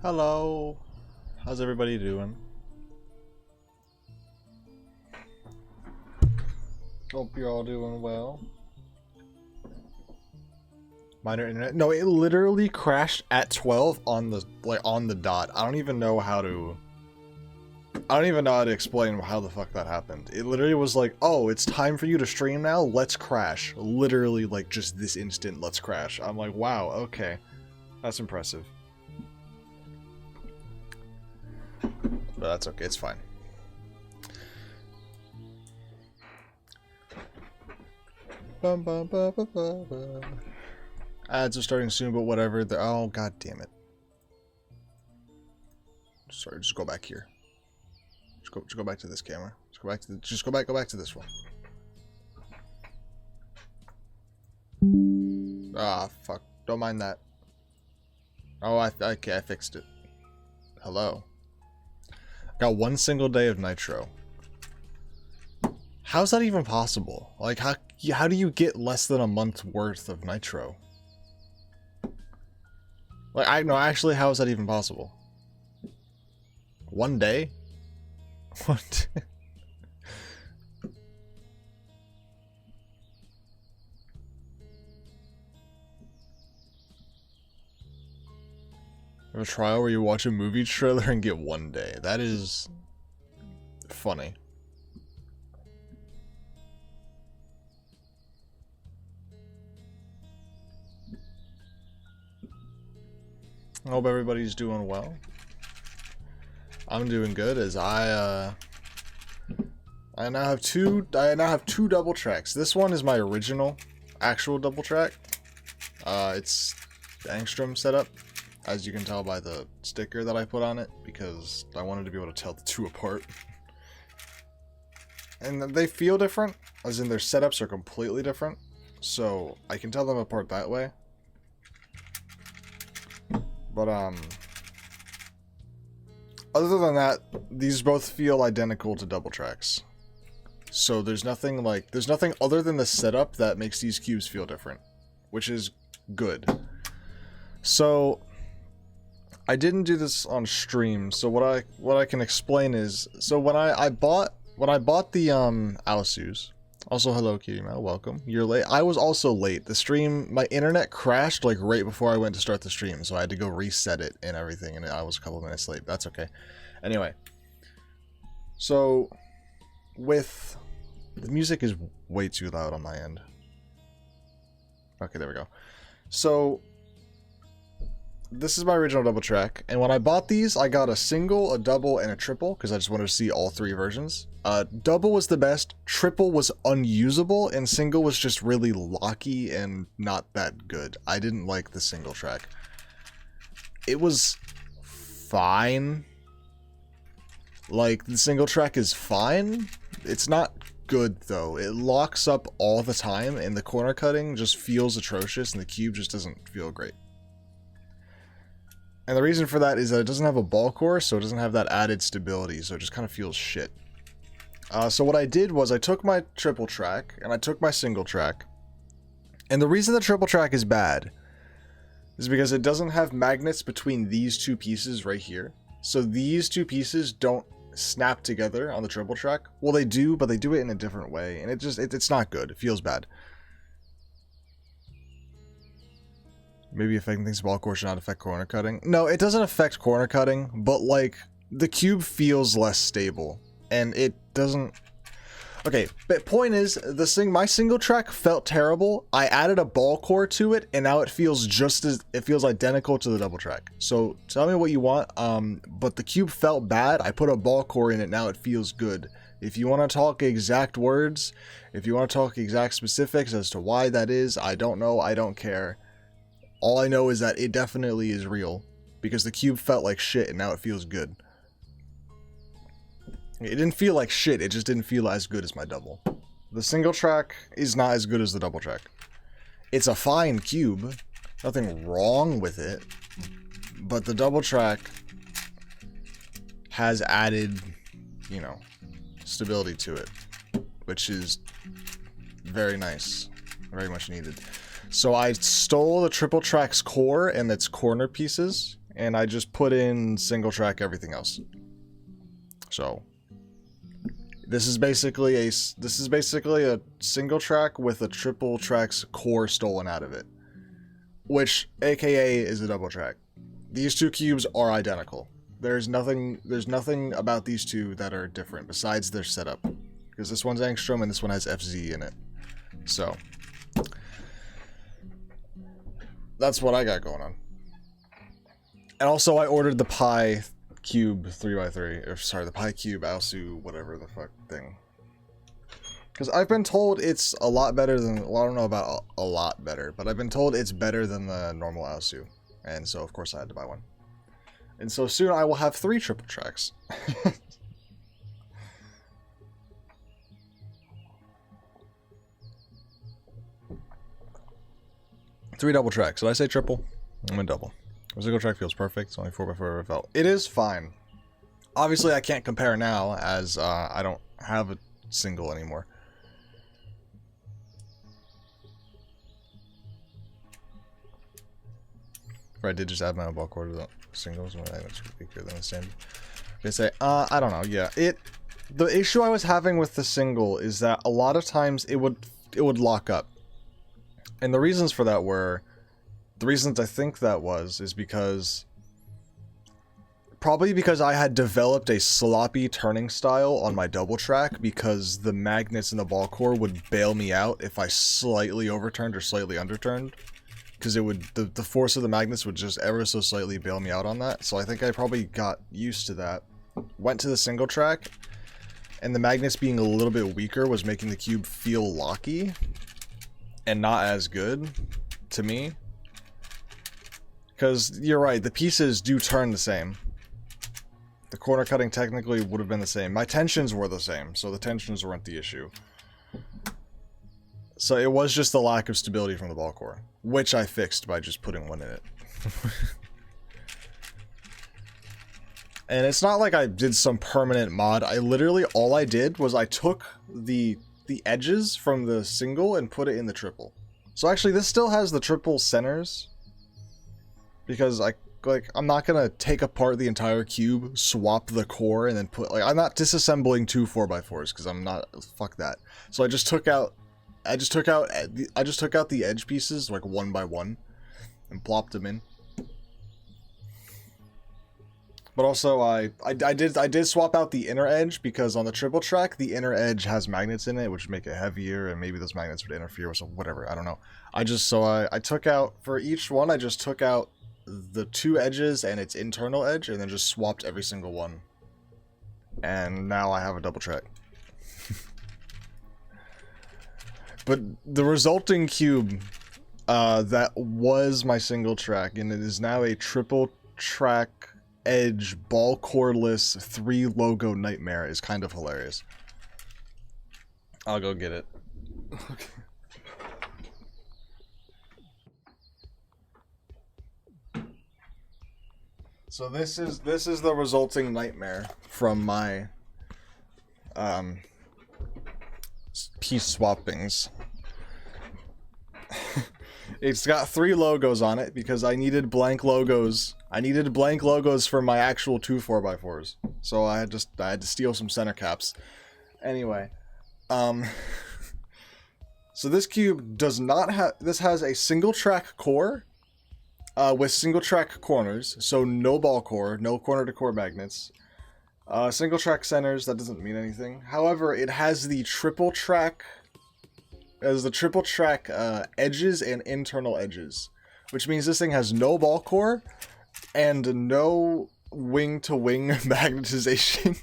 Hello. How's everybody doing? Hope you're all doing well. Minor internet. No, it literally crashed at 12 on the dot. I don't even know how to explain how the fuck that happened. It literally was like, "Oh, it's time for you to stream now. Let's crash." Literally like just this instant, let's crash. I'm like, "Wow, okay. That's impressive." But that's okay. It's fine. Ads are starting soon, but whatever. Oh, god damn it. Sorry, just go back here. Just go back to this camera. Go back to this one. Ah, fuck. Don't mind that. Oh, okay, I fixed it. Hello. Got one single day of Nitro. How's that even possible? Like, how do you get less than a month's worth of Nitro? Like, actually, how is that even possible? One day? What? A trial where you watch a movie trailer and get one day. That is funny. I hope everybody's doing well. I'm doing good as I now have two double tracks. This one is my original actual double track. It's the Angstrom setup, as you can tell by the sticker that I put on it, because I wanted to be able to tell the two apart. And they feel different, as in their setups are completely different, so I can tell them apart that way. But other than that, these both feel identical to double tracks. So there's nothing other than the setup that makes these cubes feel different, which is good. So I didn't do this on stream, so what I can explain is, so when I bought the Asus. Also, hello, Kitty Mouse, welcome. You're late. I was also late. The stream, my internet crashed like right before I went to start the stream, so I had to go reset it and everything, and I was a couple minutes late. That's okay. Anyway, so with the music is way too loud on my end. Okay, there we go. So this is my original double track, and when I bought these, I got a single, a double, and a triple, because I just wanted to see all three versions. Double was the best, triple was unusable, and single was just really locky and not that good. I didn't like the single track. It was fine. Like, the single track is fine. It's not good, though. It locks up all the time, and the corner cutting just feels atrocious, and the cube just doesn't feel great. And the reason for that is that it doesn't have a ball core, so it doesn't have that added stability, so it just kind of feels shit. So what I did was I took my triple track, and I took my single track, and the reason the triple track is bad is because it doesn't have magnets between these two pieces right here. So these two pieces don't snap together on the triple track. Well, they do, but they do it in a different way, and it's not good. It feels bad. Maybe affecting things ball core should not affect corner cutting. No, it doesn't affect corner cutting, but like the cube feels less stable, and it doesn't. Okay, but point is, my single track felt terrible. I added a ball core to it, and now it feels identical to the double track. So tell me what you want. But the cube felt bad. I put a ball core in it. Now it feels good. If you want to talk exact words, if you want to talk exact specifics as to why that is, I don't know. I don't care. All I know is that it definitely is real, because the cube felt like shit and now it feels good. It didn't feel like shit, it just didn't feel as good as my double. The single track is not as good as the double track. It's a fine cube, nothing wrong with it, but the double track has added, you know, stability to it, which is very nice, very much needed. So I stole the triple track's core and its corner pieces, and I just put in single track everything else. So this is basically a single track with a triple track's core stolen out of it, which AKA is a double track. These two cubes are identical. There's nothing about these two that are different besides their setup, because this one's Angstrom and this one has FZ in it. So that's what I got going on. And also I ordered the Pi Cube 3x3, or sorry, the Pi Cube Aosu whatever the fuck thing. Because I've been told it's a lot better than, well, I don't know about a lot better, but I've been told it's better than the normal Aosu. And so of course I had to buy one. And so soon I will have 3 triple tracks. 3 double tracks. Did I say triple? I'm in double. The single track feels perfect. It's only 4x4 felt. It is fine. Obviously I can't compare now as I don't have a single anymore. If I did just add my own ball core to the singles, that's weaker than the standard. They say, I don't know. Yeah, the issue I was having with the single is that a lot of times it would lock up, and the reasons for that were, the reasons I think that is because probably because I had developed a sloppy turning style on my double track, because the magnets in the ball core would bail me out if I slightly overturned or slightly underturned. Because it would, the force of the magnets would just ever so slightly bail me out on that. So I think I probably got used to that. Went to the single track, and the magnets being a little bit weaker was making the cube feel locky and not as good to me. Because you're right, the pieces do turn the same. The corner cutting technically would have been the same. My tensions were the same, so the tensions weren't the issue. So it was just the lack of stability from the ball core, which I fixed by just putting one in it. And it's not like I did some permanent mod. I literally, all I did was I took the edges from the single and put it in the triple. So actually this still has the triple centers, because I'm not gonna take apart the entire cube, swap the core, and then I'm not disassembling 2 4x4s, because I'm not, fuck that. So I just took out the edge pieces, like, one by one, and plopped them in. But also I did swap out the inner edge, because on the triple track the inner edge has magnets in it, which make it heavier, and maybe those magnets would interfere with some, whatever, I don't know. I took out, for each one I just took out the 2 edges and its internal edge, and then just swapped every single one. And now I have a double track. But the resulting cube, that was my single track, and it is now a triple track edge ball coreless 3 logo nightmare, is kind of hilarious. I'll go get it. Okay. So this is the resulting nightmare from my piece swappings. It's got 3 logos on it because I needed blank logos. I needed blank logos for my actual 2 4x4s. So I had to steal some center caps. Anyway, so this cube does not have, this has a single track core with single track corners, so no ball core, no corner to core magnets. Single track centers, that doesn't mean anything. However, it has the triple track edges and internal edges, which means this thing has no ball core and no wing to wing magnetization.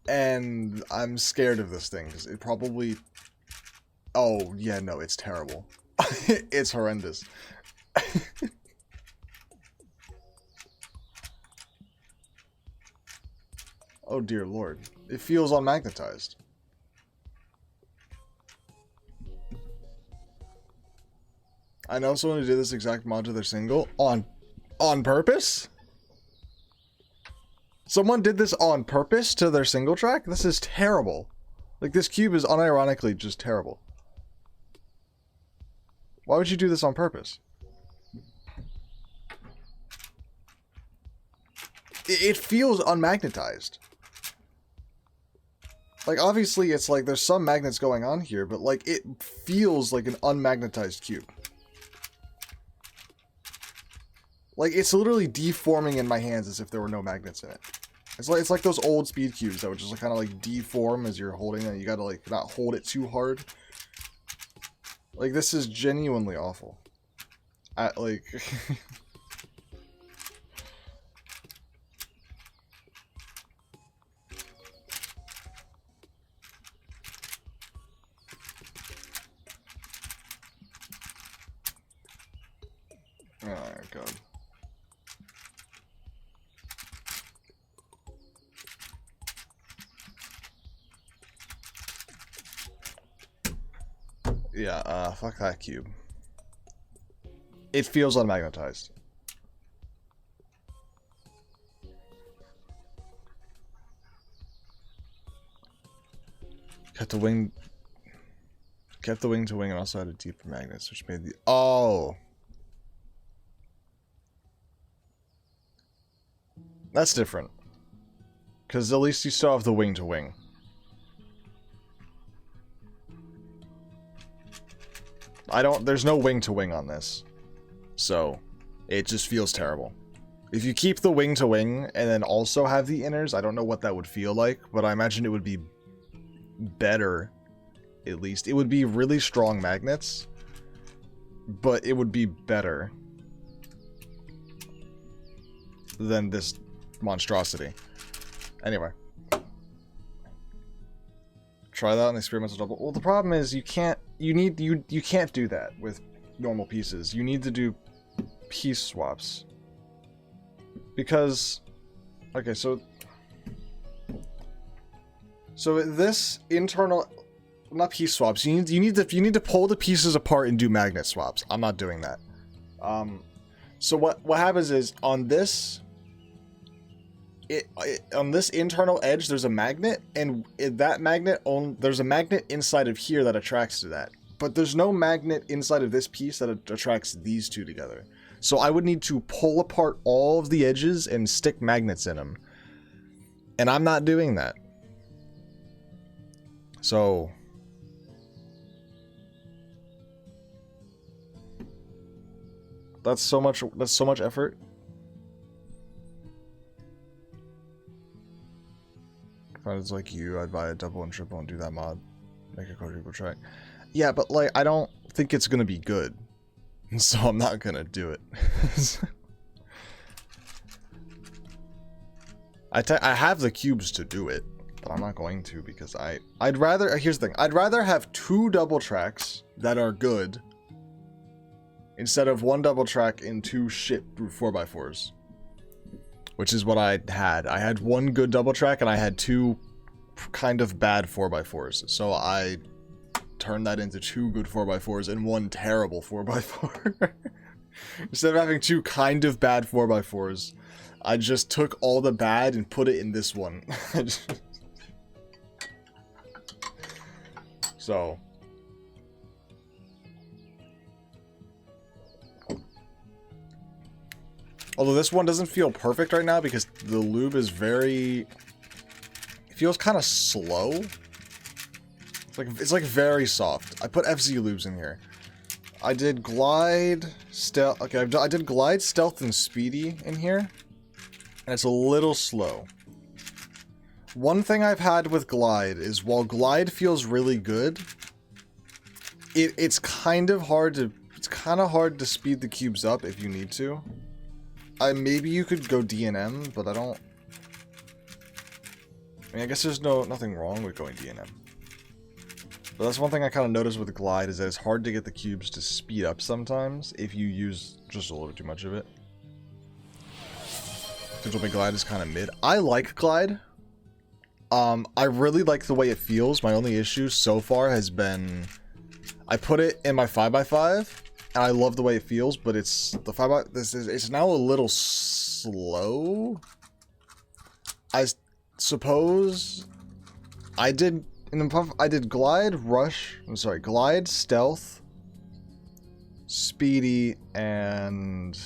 And I'm scared of this thing because it probably, oh yeah, no, it's terrible. It's horrendous. Oh dear lord. It feels unmagnetized. I know someone who did this exact mod to their single on purpose? Someone did this on purpose to their single track? This is terrible. Like, this cube is unironically just terrible. Why would you do this on purpose? it feels unmagnetized. Like, obviously, it's like there's some magnets going on here, but, like, it feels like an unmagnetized cube. Like, it's literally deforming in my hands as if there were no magnets in it. It's like those old speed cubes that would just, like, kind of, like, deform as you're holding it. You gotta, like, not hold it too hard. Like, this is genuinely awful. Like... Oh, God. Yeah, fuck that cube. It feels unmagnetized. Kept the wing to wing and also added deeper magnets, which made the... Oh! That's different. Because at least you still have the wing to wing. There's no wing to wing on this. So, it just feels terrible. If you keep the wing to wing and then also have the inners, I don't know what that would feel like, but I imagine it would be better, at least. It would be really strong magnets, but it would be better than this monstrosity. Anyway. Try that on experimental double. Well, the problem is you can't do that with normal pieces. You need to do piece swaps. Because okay, so this internal, not piece swaps. You need to pull the pieces apart and do magnet swaps. I'm not doing that. So what happens is on this on this internal edge there's a magnet, and there's a magnet inside of here that attracts to that. But there's no magnet inside of this piece that attracts these two together. So I would need to pull apart all of the edges and stick magnets in them. And I'm not doing that. So that's so much effort. If I was like you, I'd buy a double and triple and do that mod. Make a quadruple track. Yeah, but like I don't think it's gonna be good. So I'm not gonna do it. I have the cubes to do it, but I'm not going to because I'd rather, here's the thing, I'd rather have 2 double tracks that are good instead of 1 double track and 2 shit 4x4s. Which is what I had. I had 1 good double track and I had 2 kind of bad 4x4s. So I turned that into 2 good 4x4s and 1 terrible 4x4. Instead of having 2 kind of bad 4x4s, I just took all the bad and put it in this one. So. Although this one doesn't feel perfect right now because the lube is very... It feels kind of slow. It's like very soft. I put FZ lubes in here. I did glide, stealth... Okay, I did glide, stealth, and speedy in here. And it's a little slow. One thing I've had with glide is while glide feels really good, it's kind of hard to speed the cubes up if you need to. Maybe you could go D&M, but I don't... I mean, I guess there's nothing wrong with going D&M. But that's one thing I kind of noticed with Glide, is that it's hard to get the cubes to speed up sometimes if you use just a little bit too much of it. Control Glide is kind of mid. I like Glide. I really like the way it feels. My only issue so far has been... I put it in my 5x5, and I love the way it feels, but it's it's now a little slow. I suppose I did glide, rush. I'm sorry, glide, stealth, speedy, and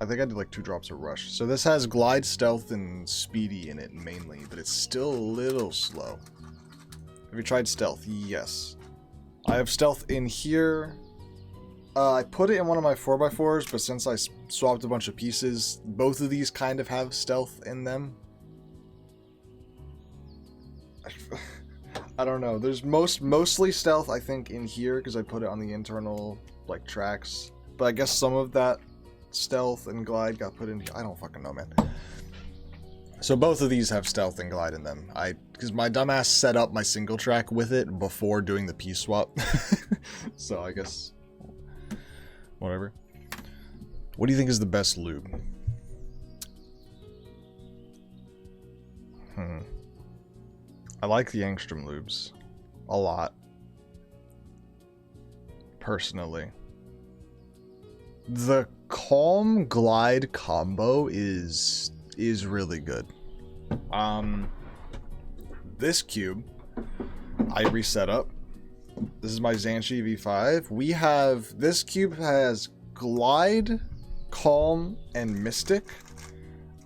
I think I did like 2 drops of rush. So this has glide, stealth, and speedy in it mainly, but it's still a little slow. Have you tried stealth? Yes. I have stealth in here. I put it in one of my 4x4s, but since I swapped a bunch of pieces, both of these kind of have stealth in them. I don't know. There's mostly stealth, I think, in here, because I put it on the internal, like, tracks. But I guess some of that stealth and glide got put in here. I don't fucking know, man. So both of these have stealth and glide in them. Because my dumbass set up my single track with it before doing the piece swap. So I guess... whatever. What do you think is the best lube? I like the Angstrom lubes a lot. Personally. The Calm Glide combo is really good. This cube I reset up. This is my Xanshi V5. We have, this cube has Glide, Calm, and Mystic.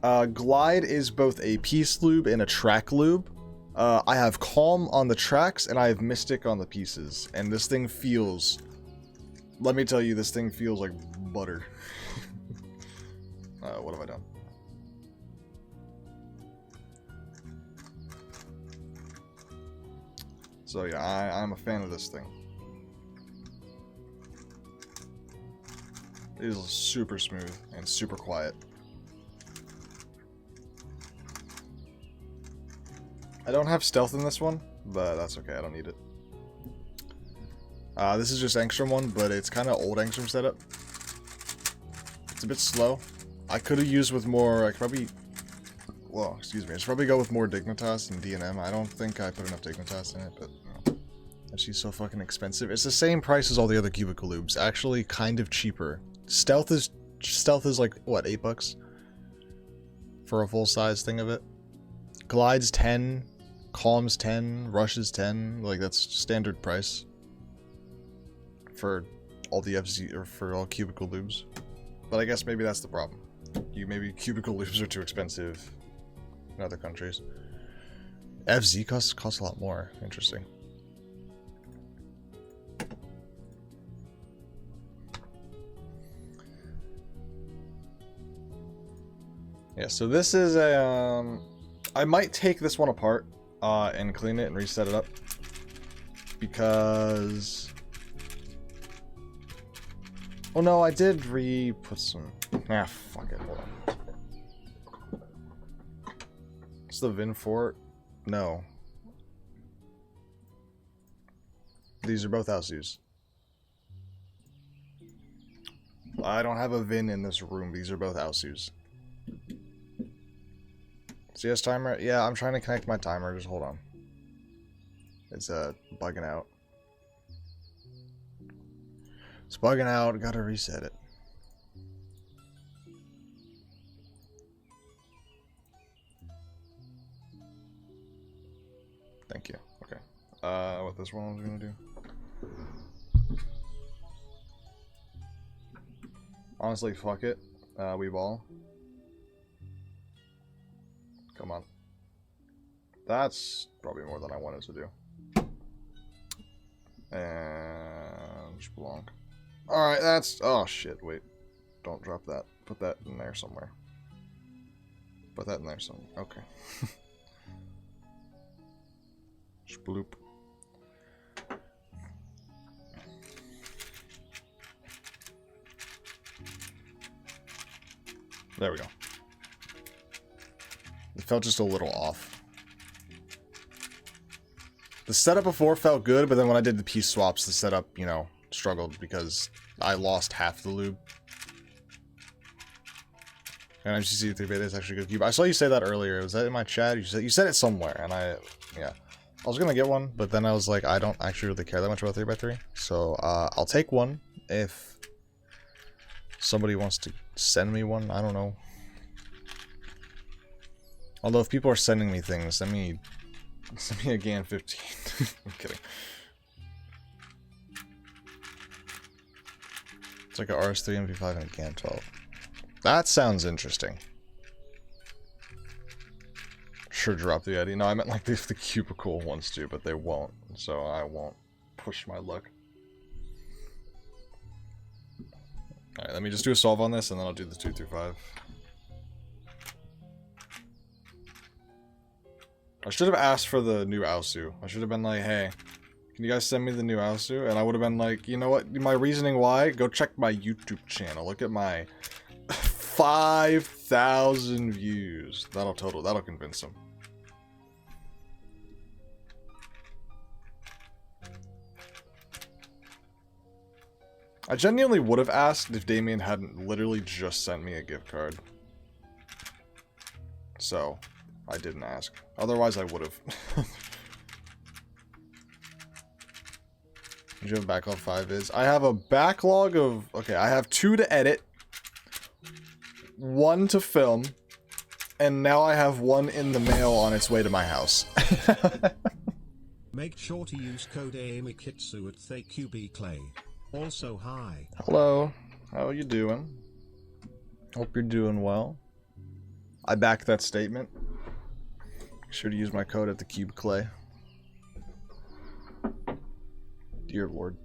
Glide is both a piece lube and a track lube. I have Calm on the tracks and I have Mystic on the pieces. And this thing feels, let me tell you, this thing feels like butter. What have I done? So yeah, I'm a fan of this thing. It is super smooth and super quiet. I don't have stealth in this one, but that's okay, I don't need it. This is just Angstrom one, but it's kind of old Angstrom setup. It's a bit slow. I could have used with more, I could probably... well, excuse me, I should probably go with more Dignitas and DNM. I don't think I put enough Dignitas in it, but... she's so fucking expensive. It's the same price as all the other cubicle lubes. Actually, kind of cheaper. Stealth is like, what, $8? For a full-size thing of it? Glide's 10, Calm's 10, Rush is 10. Like, that's standard price. For all the FZ, or for all cubicle lubes. But I guess maybe that's the problem. Maybe cubicle lubes are too expensive in other countries. FZ costs a lot more. Interesting. Yeah, so this is a, I might take this one apart, and clean it and reset it up. Because... oh no, I did put some... ah, fuck it, hold on. It's the VIN for it? No. These are both Ausus. I don't have a VIN in this room, these are both Ausus. CS timer? Yeah, I'm trying to connect my timer, just hold on. It's bugging out. It's bugging out, gotta reset it. Thank you. Okay. What this one was gonna do? Honestly, fuck it. We ball. Come on. That's probably more than I wanted to do. And Splunk. Alright, that's... oh shit, wait. Don't drop that. Put that in there somewhere. Put that in there somewhere. Okay. Sploop. There we go. It felt just a little off. The setup before felt good, but then when I did the piece swaps, the setup, you know, struggled because I lost half the lube. And MCC 3 beta is actually a good cube. I saw you say that earlier. Was that in my chat? You said it somewhere, and yeah. I was gonna get one, but then I was like, I don't actually really care that much about 3x3. So, I'll take one if somebody wants to send me one. I don't know. Although if people are sending me things, send me a GAN 15. I'm kidding. It's like a RS3 MP5 and a GAN 12. That sounds interesting. Sure, drop the Yeti. No, I meant like if the cubicle wants to, but they won't. So I won't push my luck. Alright, let me just do a solve on this, and then I'll do the 2 through 5. I should have asked for the new Aosu. I should have been like, hey, can you guys send me the new Aosu? And I would have been like, you know what? My reasoning why? Go check my YouTube channel. Look at my 5,000 views. That'll convince them. I genuinely would have asked if Damien hadn't literally just sent me a gift card. So, I didn't ask. Otherwise, I would have. Do you have a backlog 5 is? I have a backlog of... Okay, I have 2 to edit. 1 to film. And now I have 1 in the mail on its way to my house. Make sure to use code AMIKITSU at TheQBClay. Also, hi. Hello. How are you doing? Hope you're doing well. I back that statement. Make sure to use my code at TheQBClay. Dear Lord.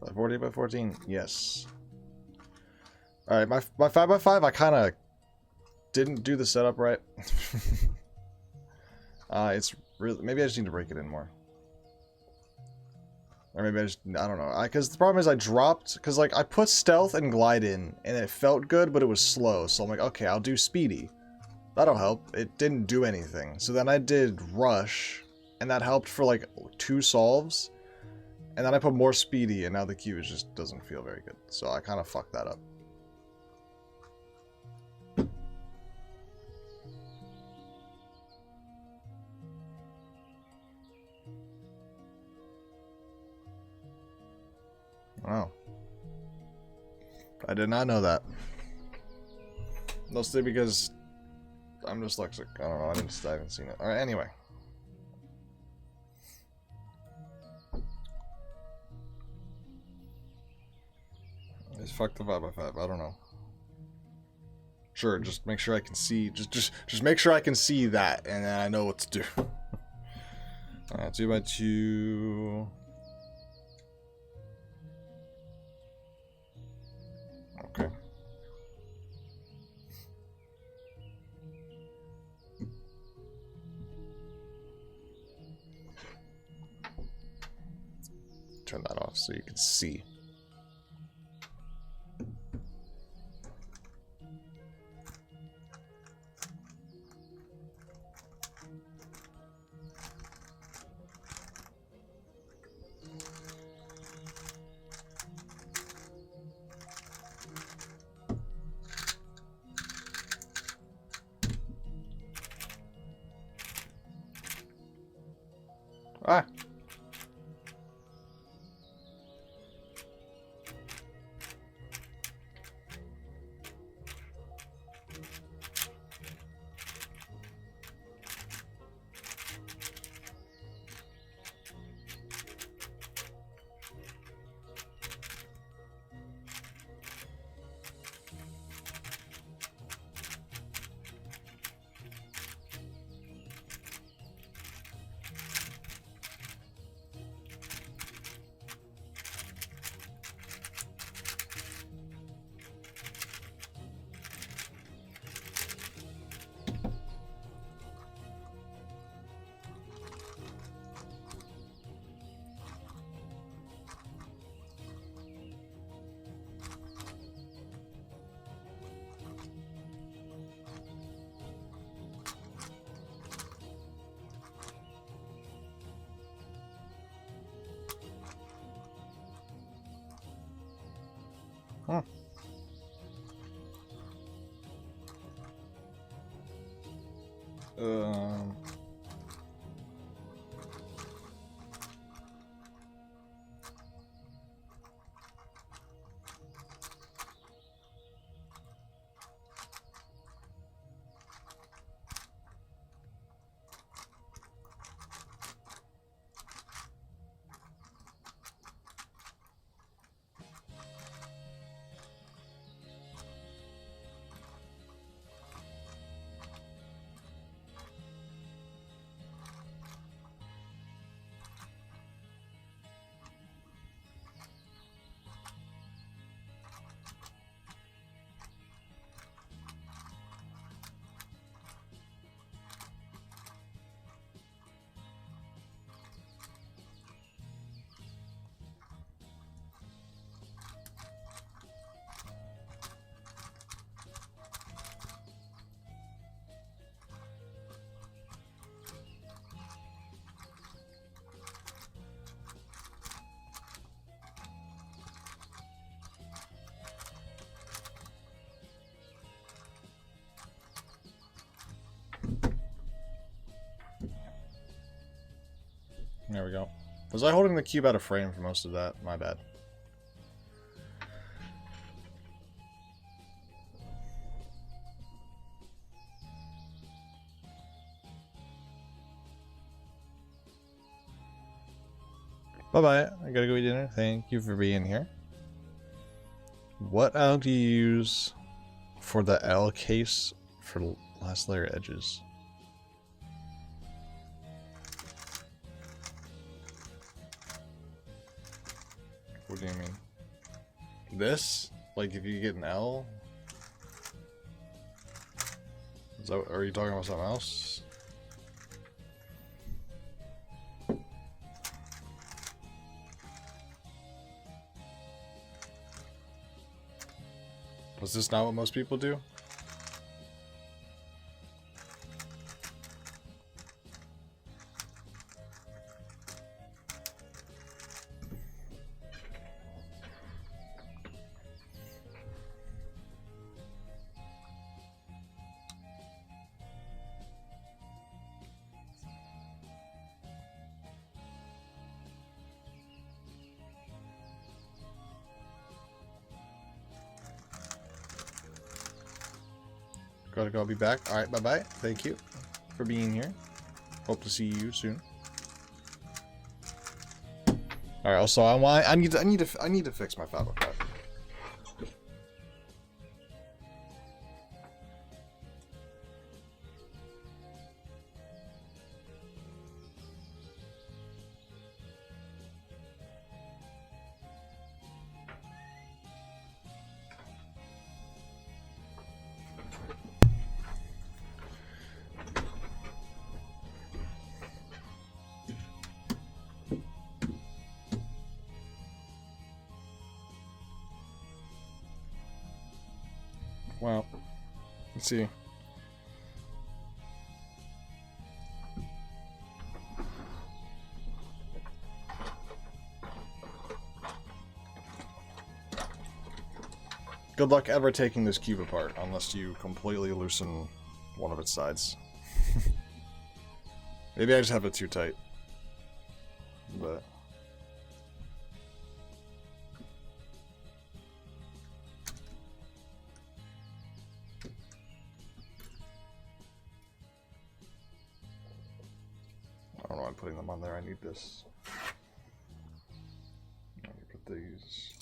By 40 by 14, yes. Alright, my 5x5, I kind of didn't do the setup right. It's really, maybe I just need to break it in more. Or maybe I don't know. Because the problem is I dropped, because like I put stealth and glide in, and it felt good, but it was slow. So I'm like, okay, I'll do speedy. That'll help. It didn't do anything. So then I did rush, and that helped for like 2 solves. And then I put more speedy, and now the cube just doesn't feel very good. So I kind of fucked that up. Wow. I did not know that. Mostly because I'm dyslexic. I don't know. I haven't seen it. Alright, anyway. Just fuck the 5x5. I don't know. Sure, just make sure I can see. Just make sure I can see that, and then I know what to do. Alright, 2x2. Okay. Turn that off so you can see. Ah. Huh. Um... There we go. Was I holding the cube out of frame for most of that? My bad. Bye-bye. I gotta go eat dinner. Thank you for being here. What L do you use for the L case for last layer edges? What do you mean? This? Like if you get an L? Is that, are you talking about something else? Was this not what most people do? Gotta go, I'll be back. Alright, bye-bye. Thank you for being here. Hope to see you soon. Alright, also I need to fix my Final Cut. Well, let's see. Good luck ever taking this cube apart, unless you completely loosen one of its sides. Maybe I just have it too tight. But... I don't know why I'm putting them on there, I need this. Let me put these...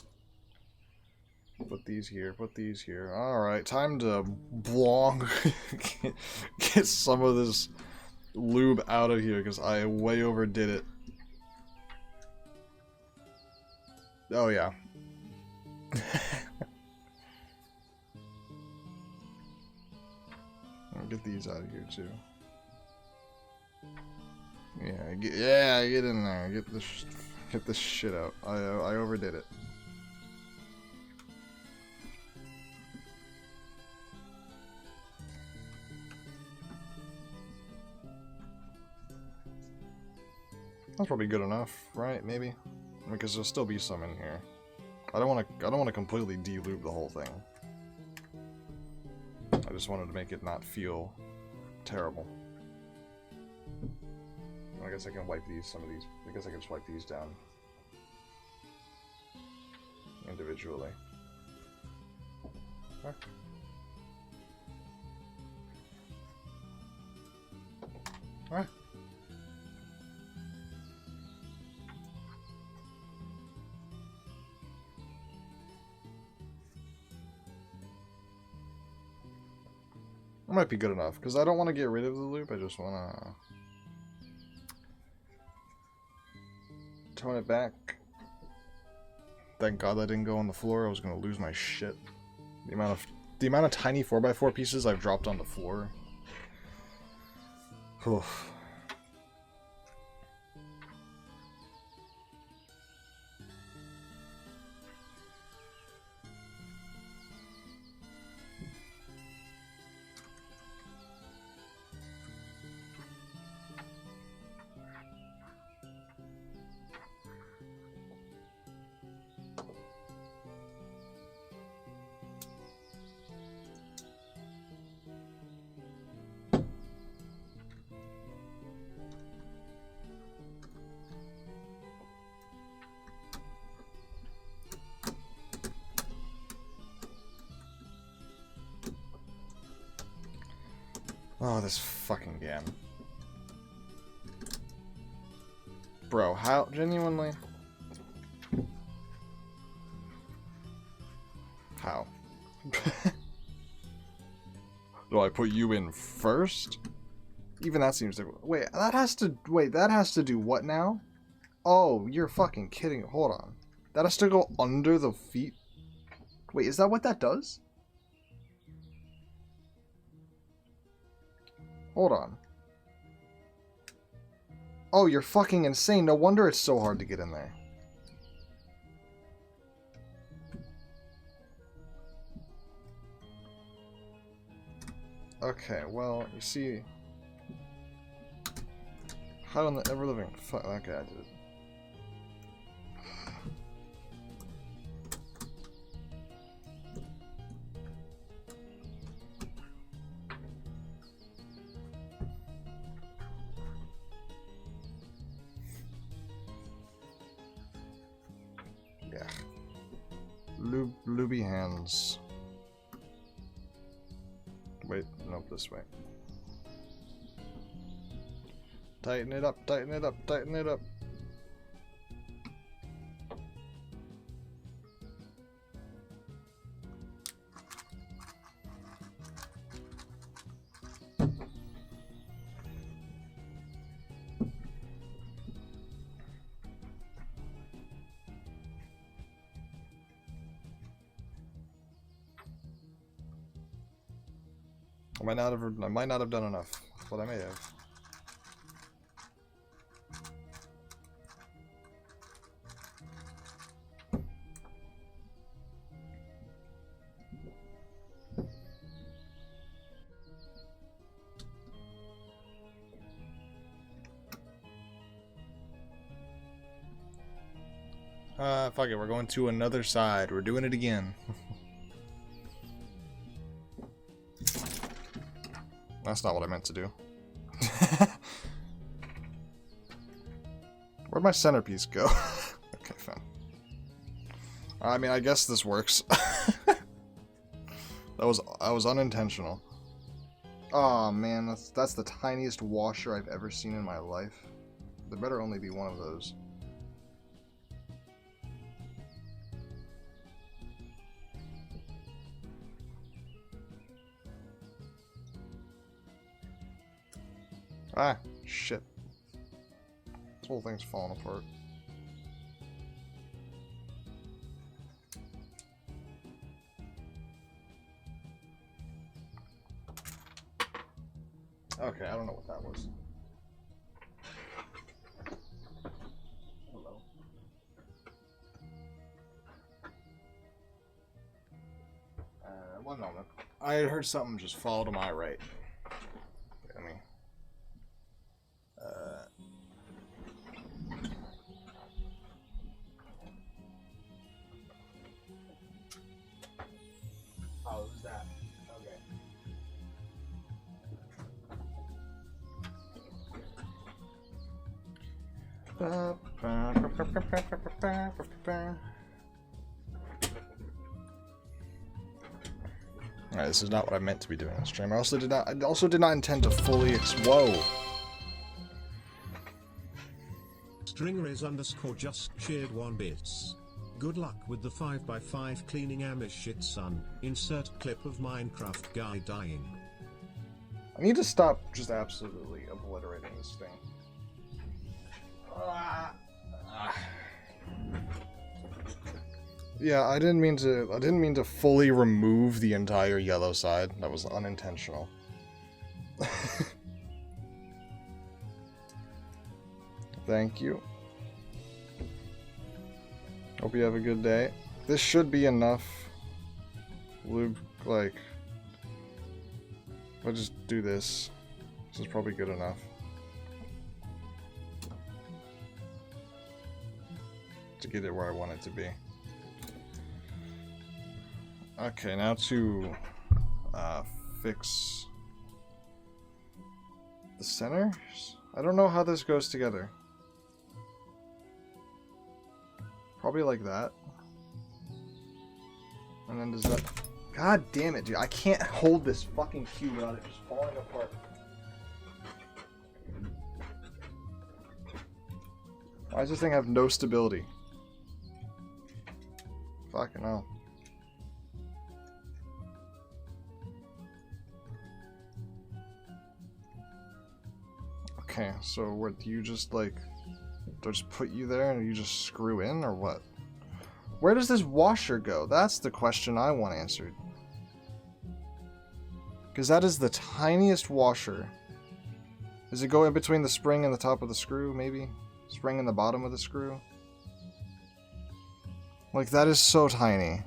Put these here, put these here. Alright, time to blong get some of this lube out of here, because I way overdid it. Oh yeah. I'll get these out of here too. Yeah, get in there. Get this shit out. I overdid it. That's probably good enough, right? Maybe, because there'll still be some in here. I don't want to completely de-lube the whole thing. I just wanted to make it not feel terrible. I guess I can wipe some of these. I guess I can just wipe these down individually. Huh? Huh? That might be good enough, because I don't want to get rid of the loop, I just want to tone it back. Thank God that didn't go on the floor, I was going to lose my shit. The amount of tiny 4x4 pieces I've dropped on the floor. Oof. Oh, this fucking game. Bro, how? Genuinely? How? Do I put you in first? Even that seems to... Wait, that has to... Wait, that has to do what now? Oh, you're fucking kidding. Hold on. That has to go under the feet? Wait, is that what that does? Hold on. Oh, you're fucking insane. No wonder it's so hard to get in there. Okay, well, you see... How in the ever-living... Fuck, okay, I did it. Looby hands. Wait, nope, this way. Tighten it up, tighten it up, tighten it up. I might not have done enough, but I may have. Fuck it, we're going to another side. We're doing it again. That's not what I meant to do. Where'd my centerpiece go? Okay, fine. I mean, I guess this works. That was unintentional. Oh man, that's the tiniest washer I've ever seen in my life. There better only be one of those. Ah, shit. This whole thing's falling apart. Okay, I don't know what that was. Hello. One moment. I had heard something just fall to my right. Let me. Oh, it was that. Okay. Alright, this is not what I meant to be doing on stream. I also did not intend to fully whoa. Stringers_ just shared 1 bits. Good luck with the 5x5 cleaning Amish shit, son. Insert clip of Minecraft guy dying. I need to stop just absolutely obliterating this thing. Yeah, I didn't mean to fully remove the entire yellow side. That was unintentional. Thank you. Hope you have a good day. This should be enough lube, like, if I just do this. This is probably good enough. To get it where I want it to be. Okay, now to fix the centers. I don't know how this goes together. Probably like that. And then does that... God damn it, dude. I can't hold this fucking cube without it just falling apart. Why does this thing have no stability? Fucking hell. Okay, so what, do you just like... do I just put you there and you just screw in, or what? Where does this washer go? That's the question I want answered. Because that is the tiniest washer. Does it go in between the spring and the top of the screw, maybe? Spring and the bottom of the screw? Like, that is so tiny.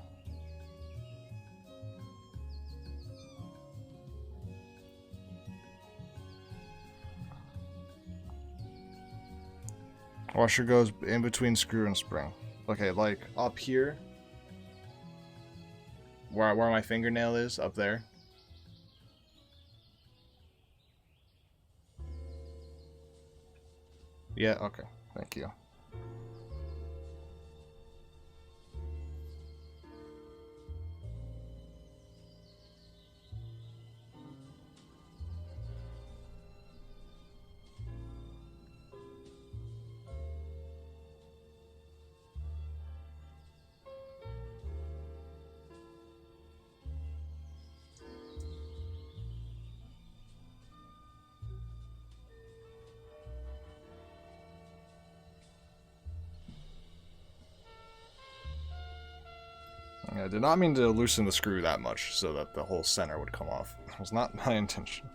Washer goes in between screw and spring. Okay, like up here, where my fingernail is, up there. Yeah, okay. Thank you. I did not mean to loosen the screw that much so that the whole center would come off. It was not my intention.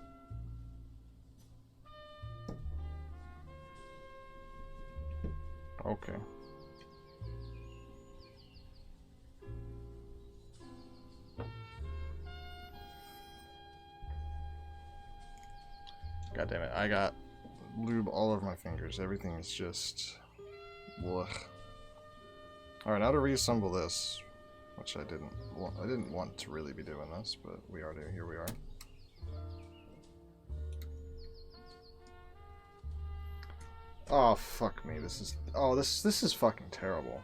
Okay. God damn it, I got lube all over my fingers. Everything is just... Ugh. Alright, now to reassemble this. Which I didn't want to really be doing this, but we are doing. Here we are. Oh fuck me! This is this is fucking terrible.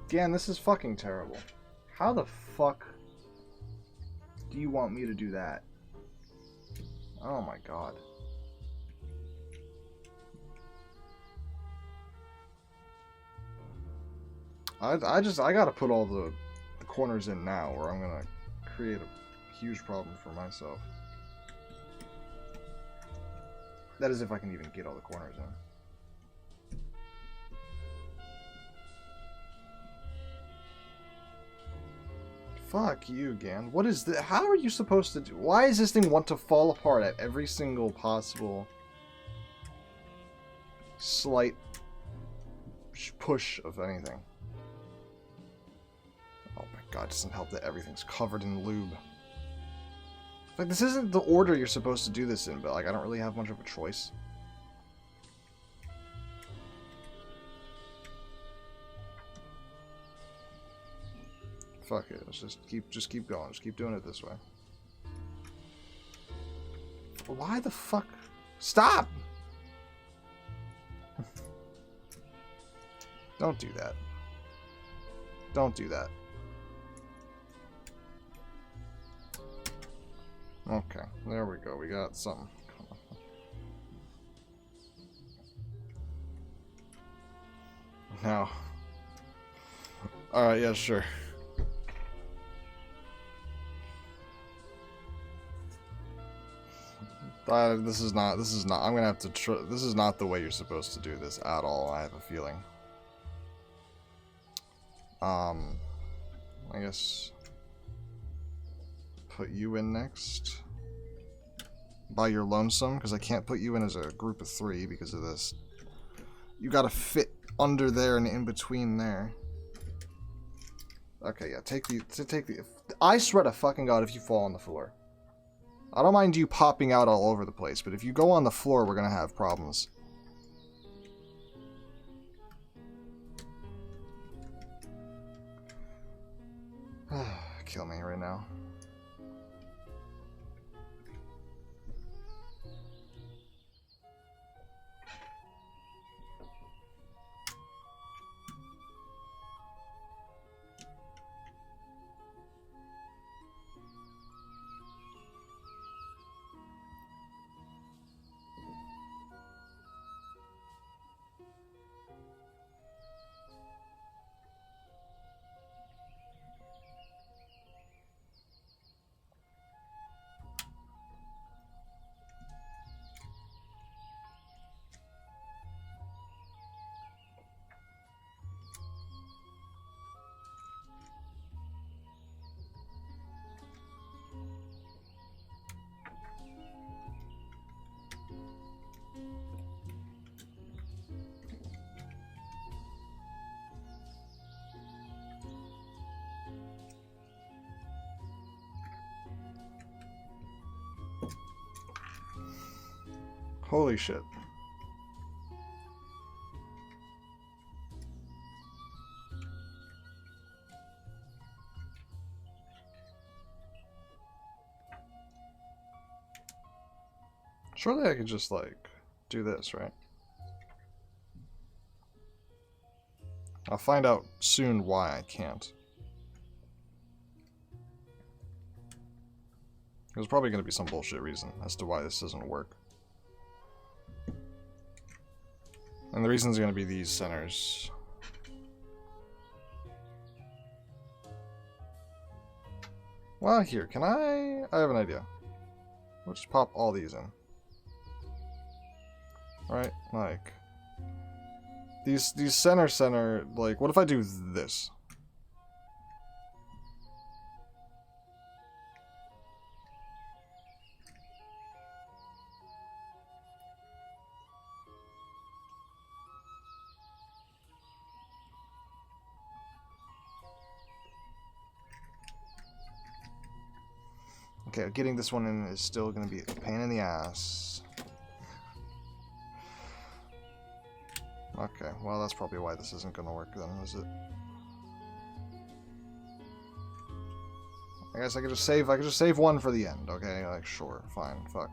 Dan, this is fucking terrible. How the fuck do you want me to do that? Oh my god. I gotta put all the corners in now, or I'm gonna create a huge problem for myself. That is if I can even get all the corners in. Fuck you, Gan. What is this? How are you supposed to do? Why does this thing want to fall apart at every single possible slight push of anything? Oh my god, it doesn't help that everything's covered in lube. Like, this isn't the order you're supposed to do this in, but like, I don't really have much of a choice. Fuck it, let's just keep going. Just keep doing it this way. Why the fuck? Stop! Don't do that. Don't do that. Okay, there we go. We got something. Now. Alright, yeah, sure. This is not, I'm gonna have to, this is not the way you're supposed to do this at all, I have a feeling. I guess, put you in next. By your lonesome, because I can't put you in as a group of 3 because of this. You gotta fit under there and in between there. Okay, yeah, take the, I swear to fucking God if you fall on the floor. I don't mind you popping out all over the place, but if you go on the floor, we're gonna have problems. Kill me right now. Holy shit. Surely I could just, like, do this, right? I'll find out soon why I can't. There's probably going to be some bullshit reason as to why this doesn't work. And the reason's going to be these centers. Well, here, can I have an idea. We'll just pop all these in. Right? Like, these center, like, what if I do this? Okay, getting this one in is still going to be a pain in the ass. Okay, well that's probably why this isn't going to work then, is it? I guess I could just save one for the end, okay? Like, sure, fine, fuck.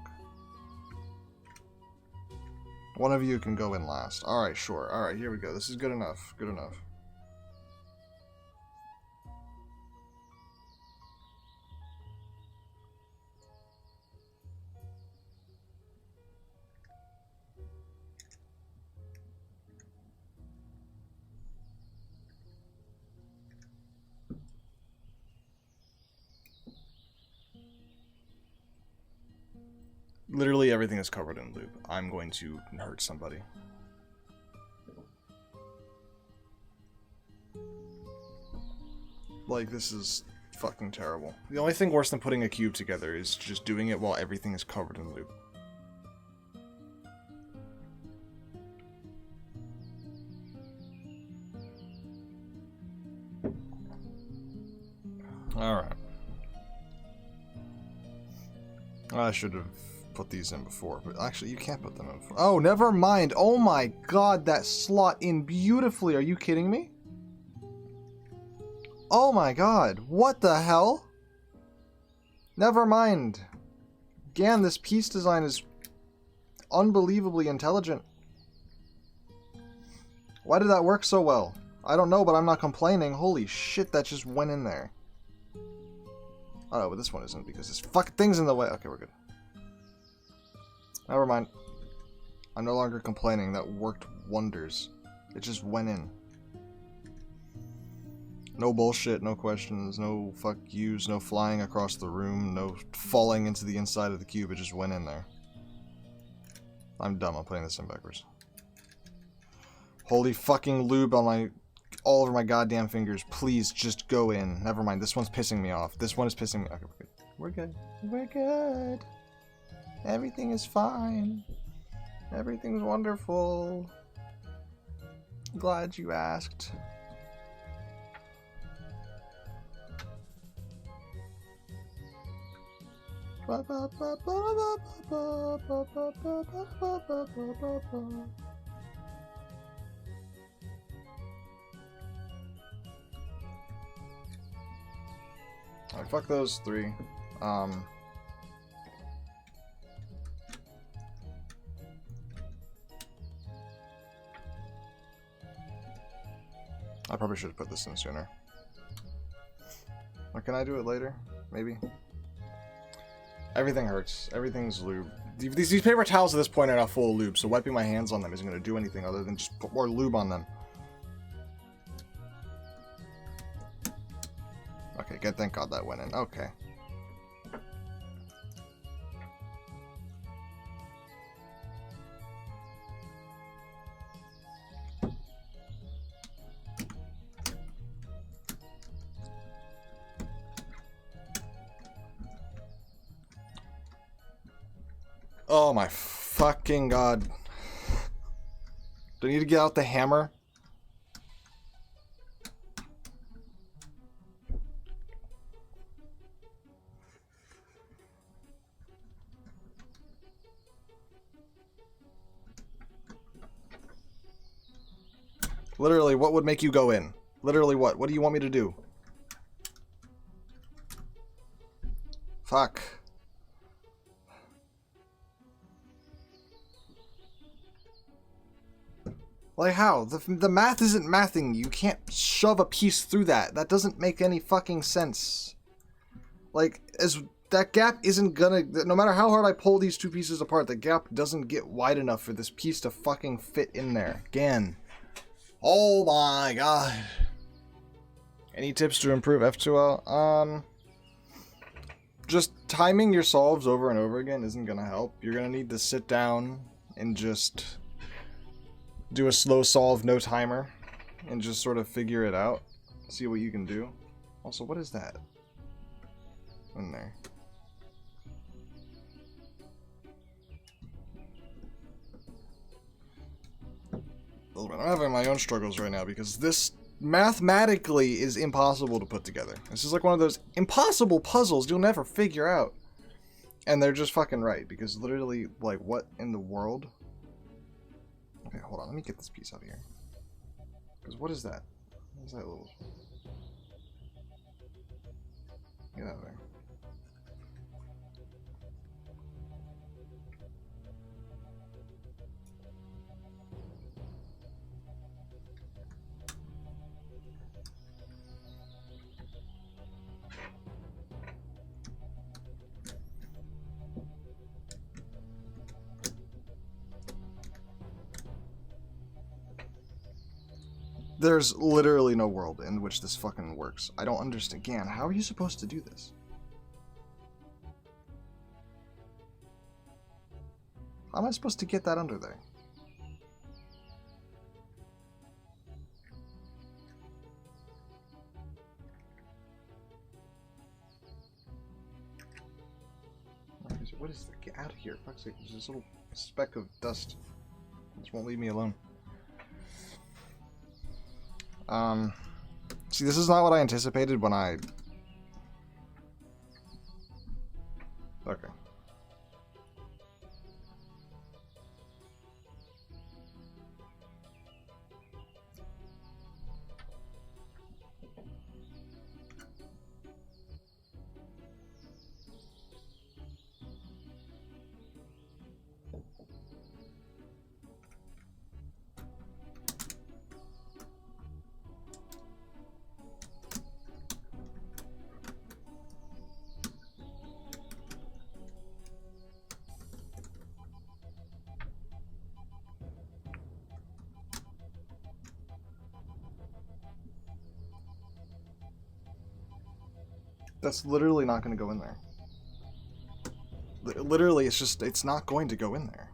One of you can go in last. Alright, sure. Alright, here we go. This is good enough. Good enough. Literally everything is covered in loop. I'm going to hurt somebody. Like, this is fucking terrible. The only thing worse than putting a cube together is just doing it while everything is covered in loop. Alright. I should have put these in before, but actually you can't put them in before. Oh, never mind. Oh my god, that slot in beautifully. Are you kidding me? Oh my god, what the hell? Never mind. Gan, this piece design is unbelievably intelligent. Why did that work so well? I don't know, but I'm not complaining. Holy shit, that just went in there. Oh, no, but this one isn't because this fucking thing's in the way. Okay, we're good. Never mind. I'm no longer complaining. That worked wonders. It just went in. No bullshit, no questions, no fuck yous, no flying across the room, no falling into the inside of the cube. It just went in there. I'm dumb. I'm putting this in backwards. Holy fucking lube on my... all over my goddamn fingers. Please, just go in. Never mind. This one's pissing me off. This one is pissing me... Okay, we're good. We're good. We're good. Everything is fine. Everything's wonderful. Glad you asked. Alright, fuck those three. I probably should have put this in sooner. Or can I do it later? Maybe. Everything hurts. Everything's lube. These paper towels at this point are now full of lube, so wiping my hands on them isn't going to do anything other than just put more lube on them. Okay, good. Thank God that went in. Okay. Oh my fucking God. Do I need to get out the hammer? Literally, what would make you go in? Literally what? What do you want me to do? Fuck. Like how? The math isn't mathing. You can't shove a piece through that. That doesn't make any fucking sense. Like, that gap isn't gonna... No matter how hard I pull these two pieces apart, the gap doesn't get wide enough for this piece to fucking fit in there. Again. Oh my God. Any tips to improve F2L? Just timing your solves over and over again isn't gonna help. You're gonna need to sit down and just... do a slow solve, no timer, and just sort of figure it out. See what you can do. Also, what is that? In there. I'm having my own struggles right now because this mathematically is impossible to put together. This is like one of those impossible puzzles you'll never figure out. And they're just fucking right because literally, like, what in the world? Okay, hold on. Let me get this piece out of here. Because what is that? What is that little... Get out of there. There's literally no world in which this fucking works. I don't understand. Again, how are you supposed to do this? How am I supposed to get that under there? What is that? Get out of here. Fuck's sake, there's this little speck of dust. This won't leave me alone. See, this is not what I anticipated when I... Okay. That's literally not going to go in there. Literally, it's not going to go in there.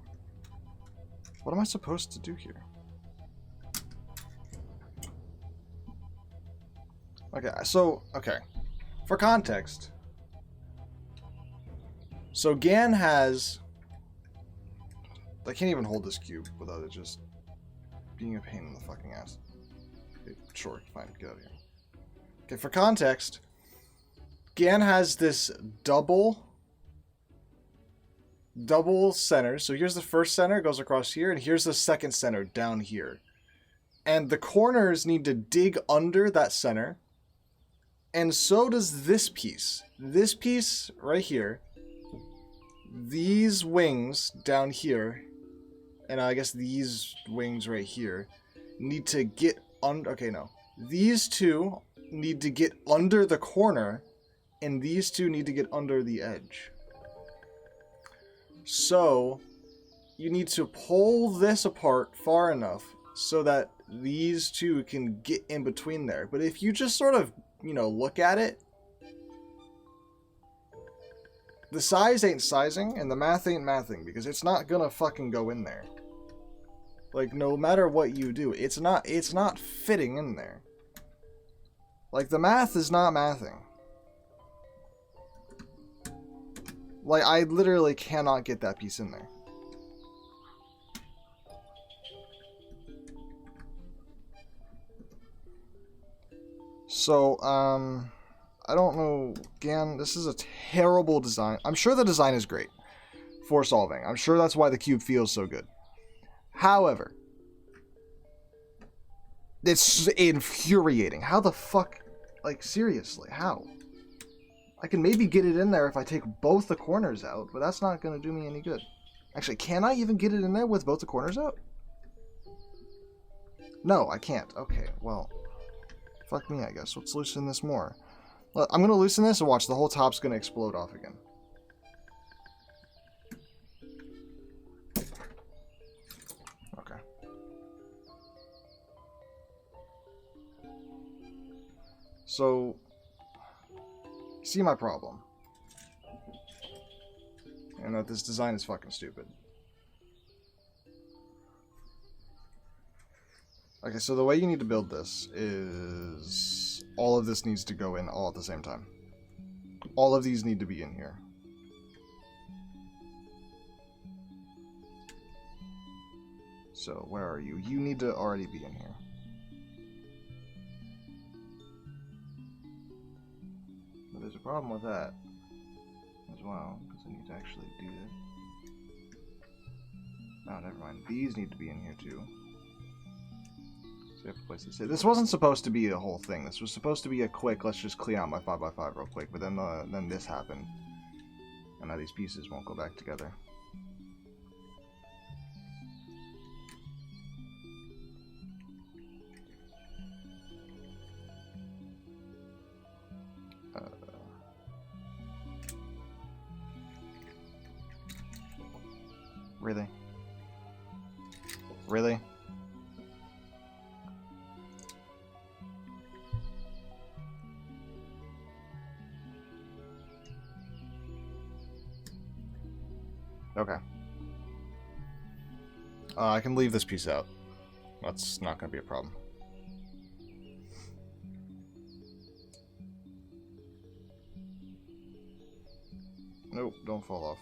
What am I supposed to do here? Okay, so, okay. For context. So Gan has... I can't even hold this cube without it just being a pain in the fucking ass. Okay, sure, fine, get out of here. Okay, for context, Gan has this double center. So here's the first center, goes across here, and here's the second center down here. And the corners need to dig under that center. And so does this piece. This piece right here. These wings down here. And I guess these wings right here need to get under. Okay, no. These two need to get under the corner. And these two need to get under the edge. So, you need to pull this apart far enough so that these two can get in between there. But if you just sort of, you know, look at it, the size ain't sizing and the math ain't mathing because it's not gonna fucking go in there. Like, no matter what you do, it's not fitting in there. Like, the math is not mathing. Like, I literally cannot get that piece in there. So, I don't know. Again, this is a terrible design. I'm sure the design is great for solving. I'm sure that's why the cube feels so good. However, it's infuriating. How the fuck? Like, seriously, how? I can maybe get it in there if I take both the corners out, but that's not going to do me any good. Actually, can I even get it in there with both the corners out? No, I can't. Okay, well, fuck me, I guess. Let's loosen this more. I'm going to loosen this and watch. The whole top's going to explode off again. Okay. So... see my problem. And that this design is fucking stupid. Okay, so the way you need to build this is all of this needs to go in all at the same time. All of these need to be in here. So, where are you? You need to already be in here. But there's a problem with that as well, because I need to actually do this. Oh, never mind. These need to be in here too. So we have to place these. This wasn't supposed to be a whole thing. This was supposed to be a quick, let's just clean out my 5x5 real quick. But then this happened. And now these pieces won't go back together. Really? Really? Okay. I can leave this piece out. That's not going to be a problem. Nope, don't fall off.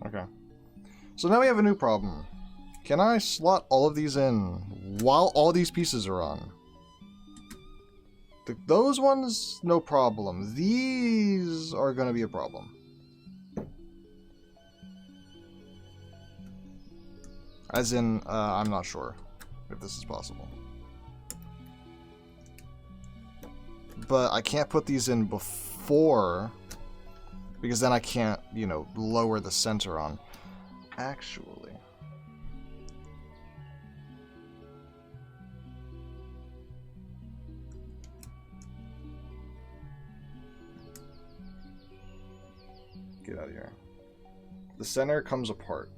Okay. So now we have a new problem. Can I slot all of these in while all these pieces are on? Those ones, no problem. These are going to be a problem. As in, I'm not sure if this is possible. But I can't put these in before... because then I can't, you know, lower the center on. Actually. Get out of here. The center comes apart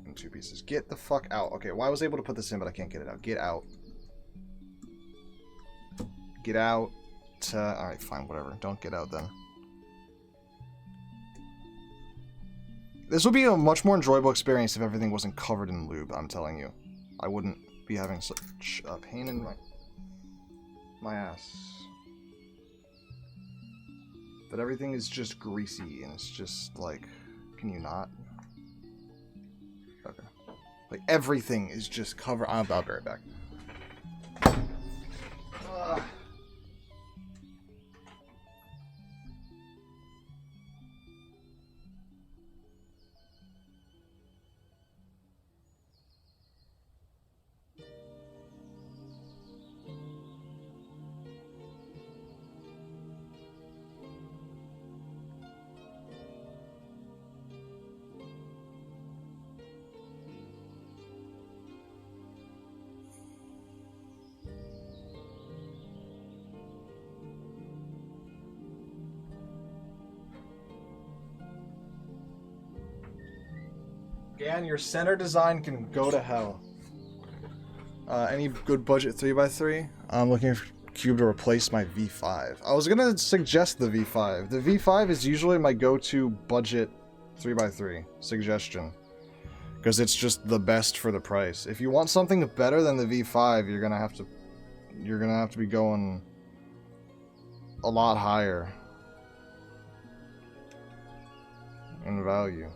in 2 pieces. Get the fuck out. Okay, well, I was able to put this in, but I can't get it out. Get out. Get out. Alright, fine, whatever. Don't get out then. This would be a much more enjoyable experience if everything wasn't covered in lube, I'm telling you. I wouldn't be having such a pain in my ass. But everything is just greasy, and it's just like, can you not? Okay. Like, everything is just covered. I'll be right back. Gan, your center design can go to hell. Any good budget 3x3? I'm looking for cube to replace my V5. I was gonna suggest the V5. The V5 is usually my go-to budget 3x3 suggestion, because it's just the best for the price. If you want something better than the V5, you're gonna have to be going a lot higher in value.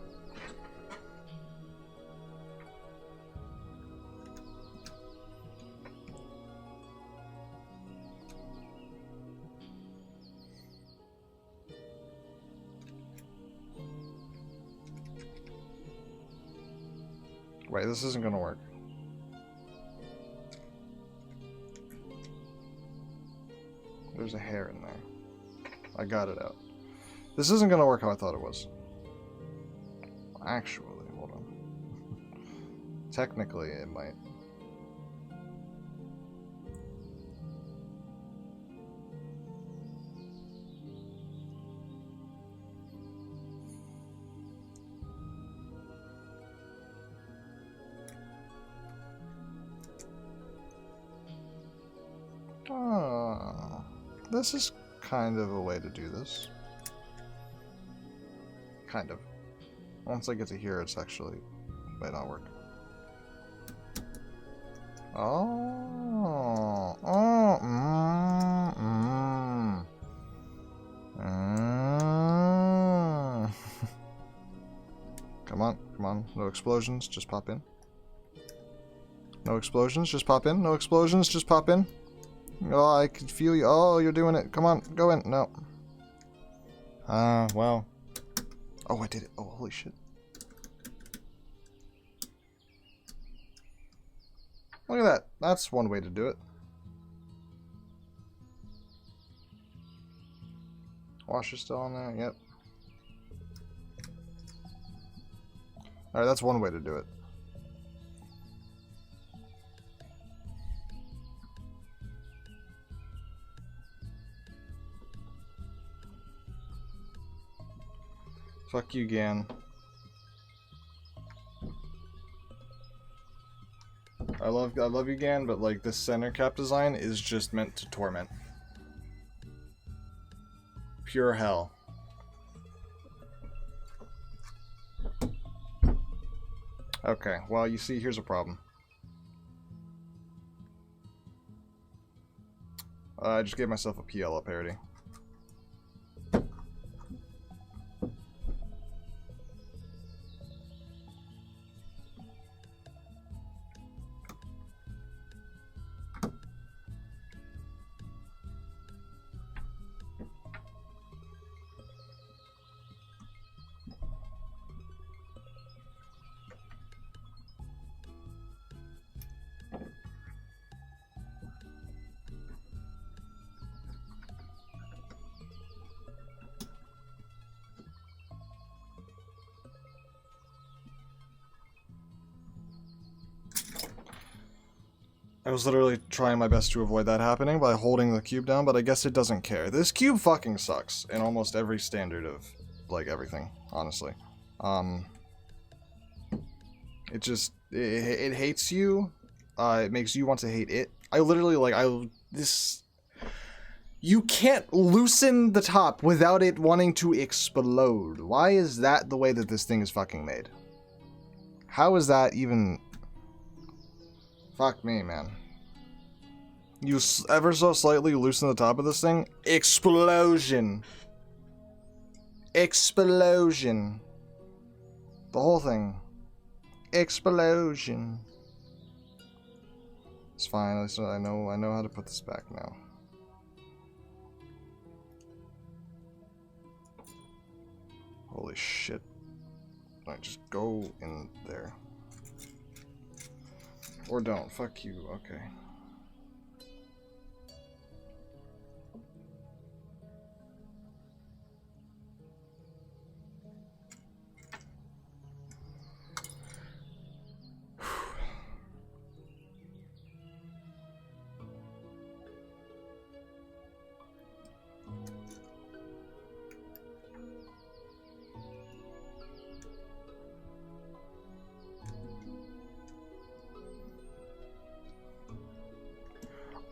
Wait, this isn't gonna work. There's a hair in there. I got it out. This isn't gonna work how I thought it was. Actually, hold on. Technically, it might. This is kind of a way to do this. Kind of. Once I get to here, it's actually might not work. Oh. Oh. Come on, come on. No explosions, just pop in. No explosions, just pop in. No explosions, just pop in. Oh, I can feel you. Oh, you're doing it. Come on, go in. No. Well. Oh, I did it. Oh, holy shit. Look at that. That's one way to do it. Washer still on there? Yep. Alright, that's one way to do it. Fuck you, Gan. I love you, Gan, but like this center cap design is just meant to torment. Pure hell. Okay, well, you see, here's a problem. I just gave myself a PL parody. I was literally trying my best to avoid that happening by holding the cube down, but I guess it doesn't care. This cube fucking sucks in almost every standard of like everything, honestly. It hates you. It makes you want to hate it. I literally you can't loosen the top without it wanting to explode. Why is that the way that this thing is fucking made? How is that even? Fuck me, man. You ever so slightly loosen the top of this thing, explosion. Explosion. The whole thing. Explosion. It's fine. At least I know how to put this back now. Holy shit. Alright, just go in there. Or don't. Fuck you. Okay.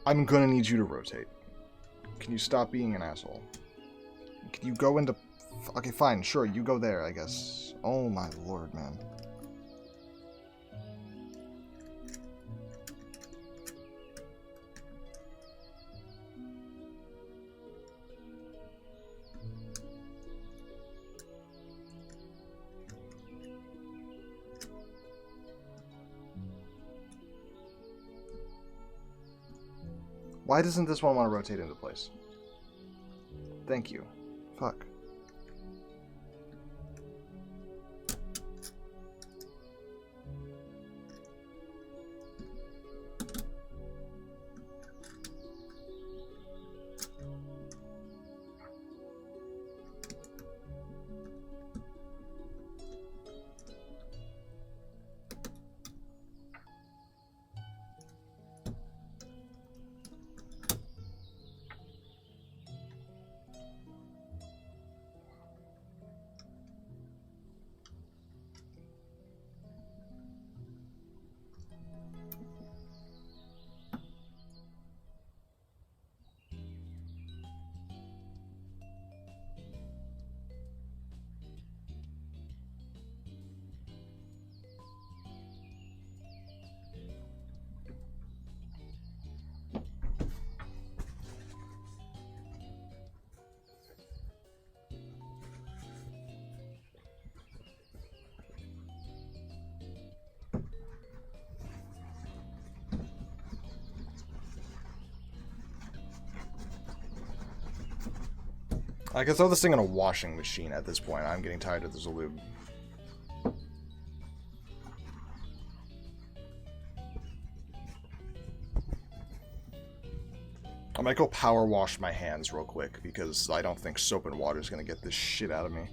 I'm gonna need you to rotate. Can you stop being an asshole? Can you go into... Okay, fine, sure, you go there, I guess. Oh my lord, man. Why doesn't this one want to rotate into place? Thank you. Fuck. I could throw this thing in a washing machine at this point. I'm getting tired of this lube. I might go power wash my hands real quick because I don't think soap and water is going to get this shit out of me.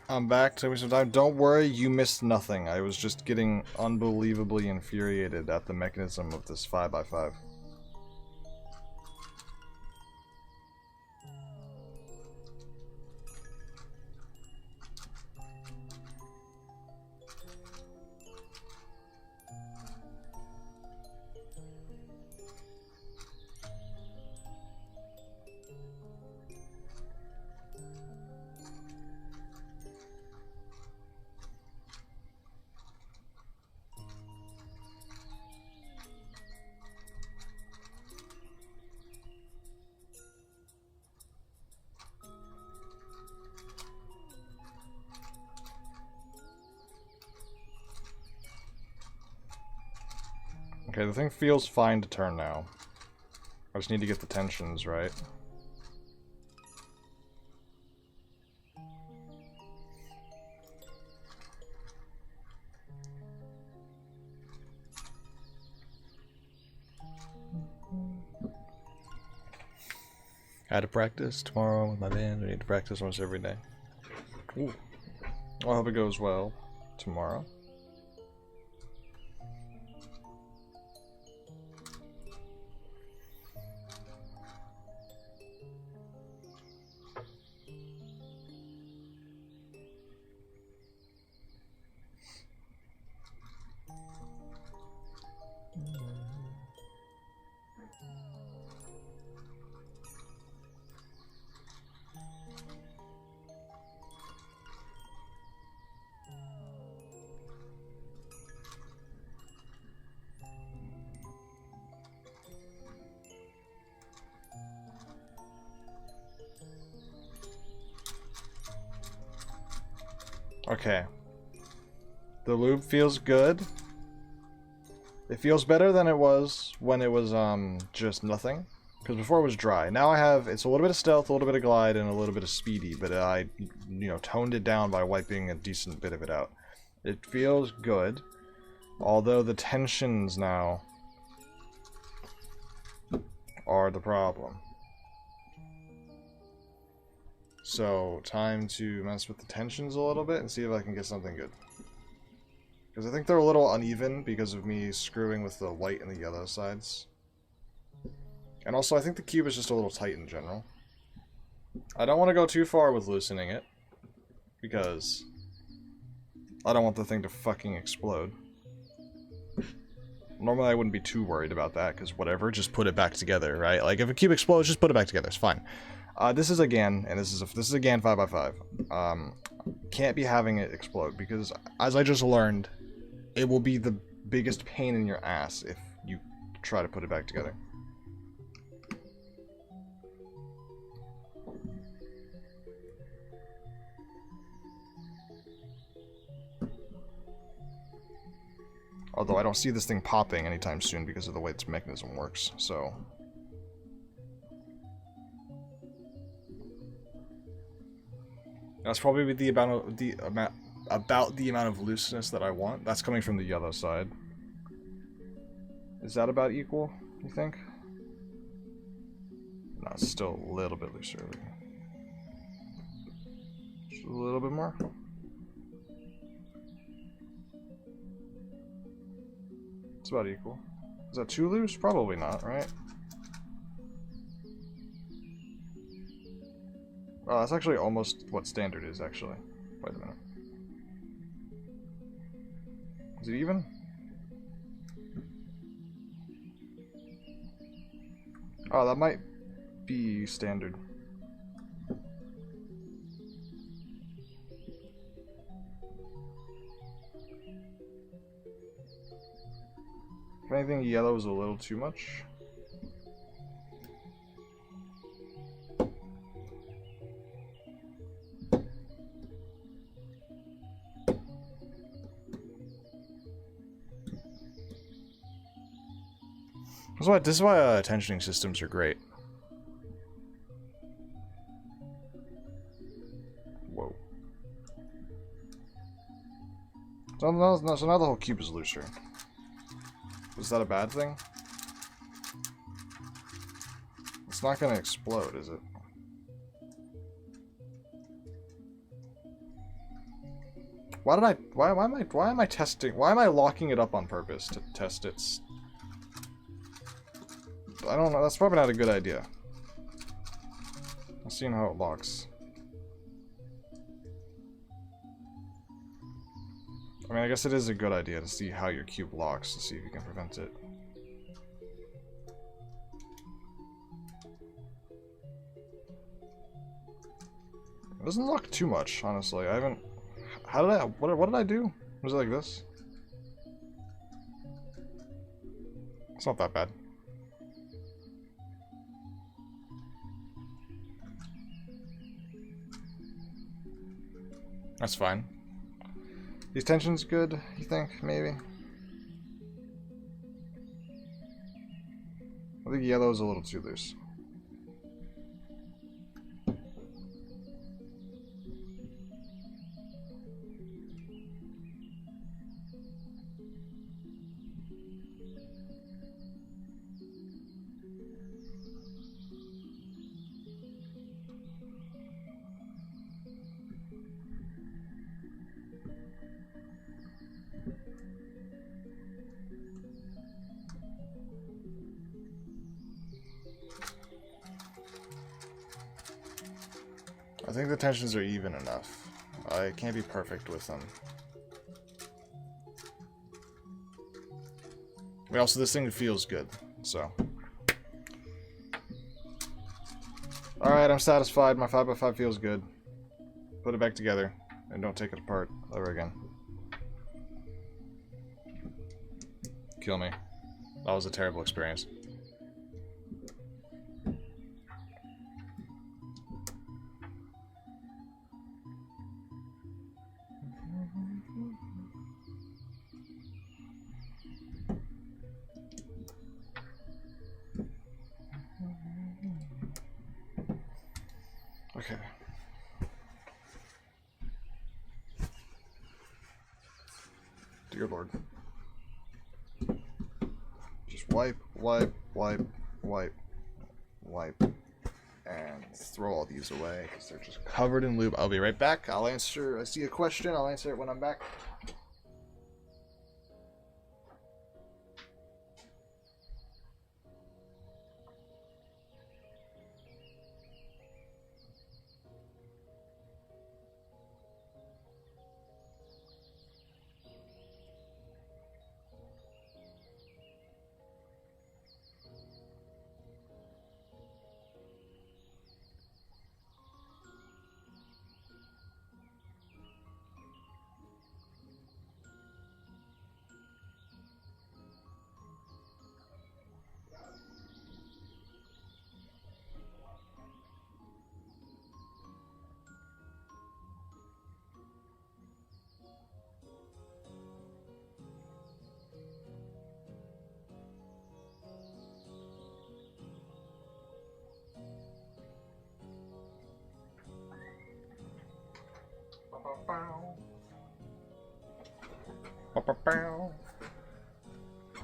I'm back. Took me some time. Don't worry, you missed nothing. I was just getting unbelievably infuriated at the mechanism of this 5x5. Okay, the thing feels fine to turn now. I just need to get the tensions right. I had to practice tomorrow with my band. We need to practice almost every day. Ooh. Well, I hope it goes well tomorrow. Okay. The lube feels good. It feels better than it was when it was just nothing. Because before it was dry. Now I have, it's a little bit of stealth, a little bit of glide, and a little bit of speedy, but I, toned it down by wiping a decent bit of it out. It feels good. Although the tensions now are the problem. So, time to mess with the tensions a little bit and see if I can get something good. Because I think they're a little uneven because of me screwing with the white and the yellow sides. And also, I think the cube is just a little tight in general. I don't want to go too far with loosening it. Because I don't want the thing to fucking explode. Normally I wouldn't be too worried about that, because whatever, just put it back together, right? Like, if a cube explodes, just put it back together, it's fine. This is a GAN, and this is a GAN 5x5. Can't be having it explode, because, as I just learned, it will be the biggest pain in your ass if you try to put it back together. Although I don't see this thing popping anytime soon because of the way its mechanism works, so... That's probably the about the amount of looseness that I want. That's coming from the yellow side. Is that about equal, you think? No, it's still a little bit looser. Just a little bit more. It's about equal. Is that too loose? Probably not, right? Oh, that's actually almost what standard is, actually. Wait a minute. Is it even? Oh, that might be standard. If anything, yellow is a little too much. This is why tensioning systems are great. Whoa. So now the whole cube is looser. Is that a bad thing? It's not gonna explode, is it? why am I testing? Why am I locking it up on purpose to test its? I don't know. That's probably not a good idea. I'm seeing how it locks. I mean, I guess it is a good idea to see how your cube locks to see if you can prevent it. It doesn't lock too much, honestly. I haven't. How did I? What did I do? Was it like this? It's not that bad. That's fine. These tensions good, you think? Maybe? I think yellow is a little too loose. I think the tensions are even enough. I can't be perfect with them. I mean, also, this thing feels good, so. Alright, I'm satisfied. My 5x5 feels good. Put it back together, and don't take it apart ever again. Kill me. That was a terrible experience. Okay. Dear Lord. Just wipe, wipe, wipe, wipe, wipe, and throw all these away because they're just covered in lube. I'll be right back. I'll answer. I see a question. I'll answer it when I'm back.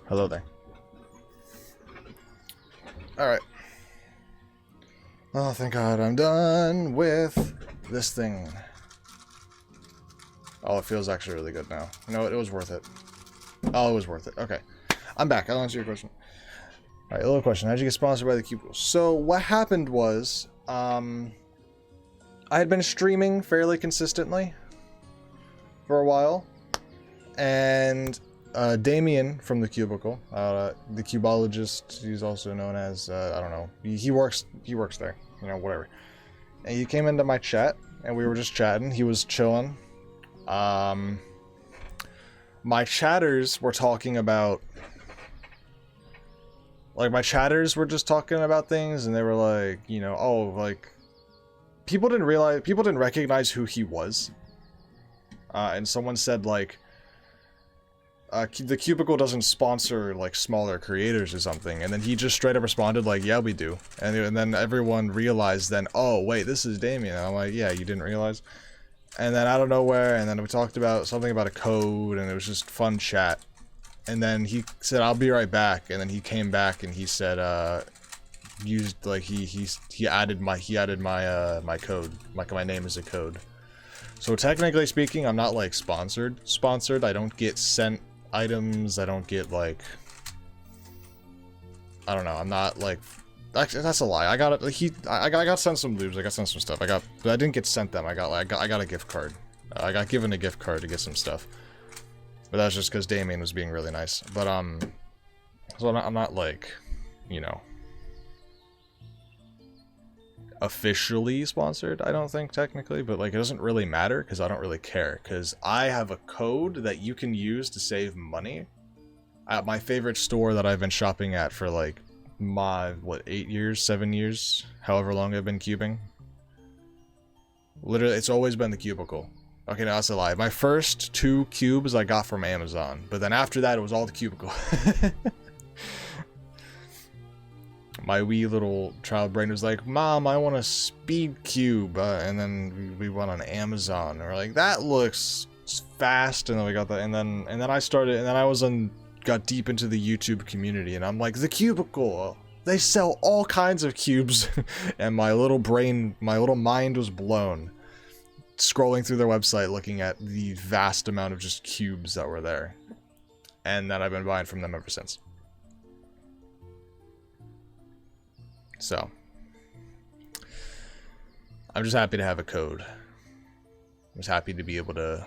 Hello there. Alright. Oh, thank God I'm done with this thing. Oh, it feels actually really good now. You know what? It was worth it. Oh, it was worth it. Okay. I'm back. I'll answer your question. Alright, a little question. How'd you get sponsored by the Cubicle? So, what happened was, I had been streaming fairly consistently for a while, and Damien from the Cubicle, the Cubologist, he's also known as, I don't know, he works there, you know, whatever. And he came into my chat, and we were just chatting. He was chilling. My chatters were talking about, like, my chatters were just talking about things, and they were like, you know, oh, like, people didn't recognize who he was. And someone said, like, the Cubicle doesn't sponsor, like, smaller creators or something. And then he just straight up responded, like, yeah, we do. And then everyone realized then, oh, wait, this is Damien. And I'm like, yeah, you didn't realize? And then out of nowhere, and then we talked about something about a code, and it was just fun chat. And then he said, I'll be right back. And then he came back and he said, he added my code. Like, my name is a code. So technically speaking, I'm not like sponsored. I don't get sent items. I don't get like, I don't know. I'm not like, actually, that's a lie. I got it. I got sent some lubes. I got sent some stuff. But I didn't get sent them. I got a gift card. I got given a gift card to get some stuff. But that's just because Damien was being really nice. But so I'm not like, you know, officially sponsored, I don't think, technically, but like it doesn't really matter because I don't really care, because I have a code that you can use to save money at my favorite store that I've been shopping at for like my, what, 8 years, 7 years, however long I've been cubing. Literally, it's always been the Cubicle. Okay, no, that's a lie. My first 2 cubes I got from Amazon, but then after that it was all the Cubicle. My wee little child brain was like, Mom, I want a speed cube, and then we went on Amazon, and we're like, that looks fast, and then we got that, and then I started, and then I got deep into the YouTube community, and I'm like, the Cubicle, they sell all kinds of cubes, and my little mind was blown, scrolling through their website, looking at the vast amount of just cubes that were there, and then I've been buying from them ever since. So, I'm just happy to have a code. I'm just happy to be able to,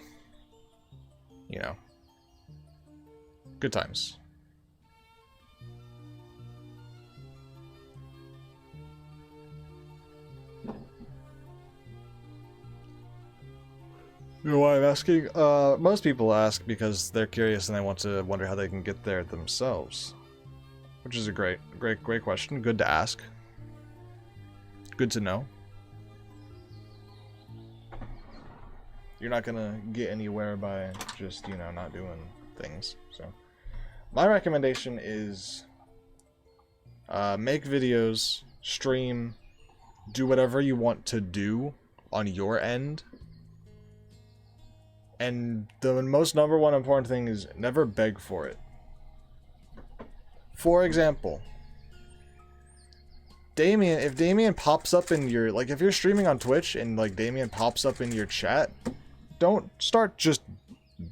you know, good times. You know why I'm asking? Most people ask because they're curious and they want to wonder how they can get there themselves. Which is a great question. Good to ask. Good to know. You're not gonna get anywhere by just, you know, not doing things. So, my recommendation is make videos, stream, do whatever you want to do on your end. And the most number one important thing is never beg for it. For example, Damien, if Damien pops up in your, like, if you're streaming on Twitch and, like, Damien pops up in your chat, don't start just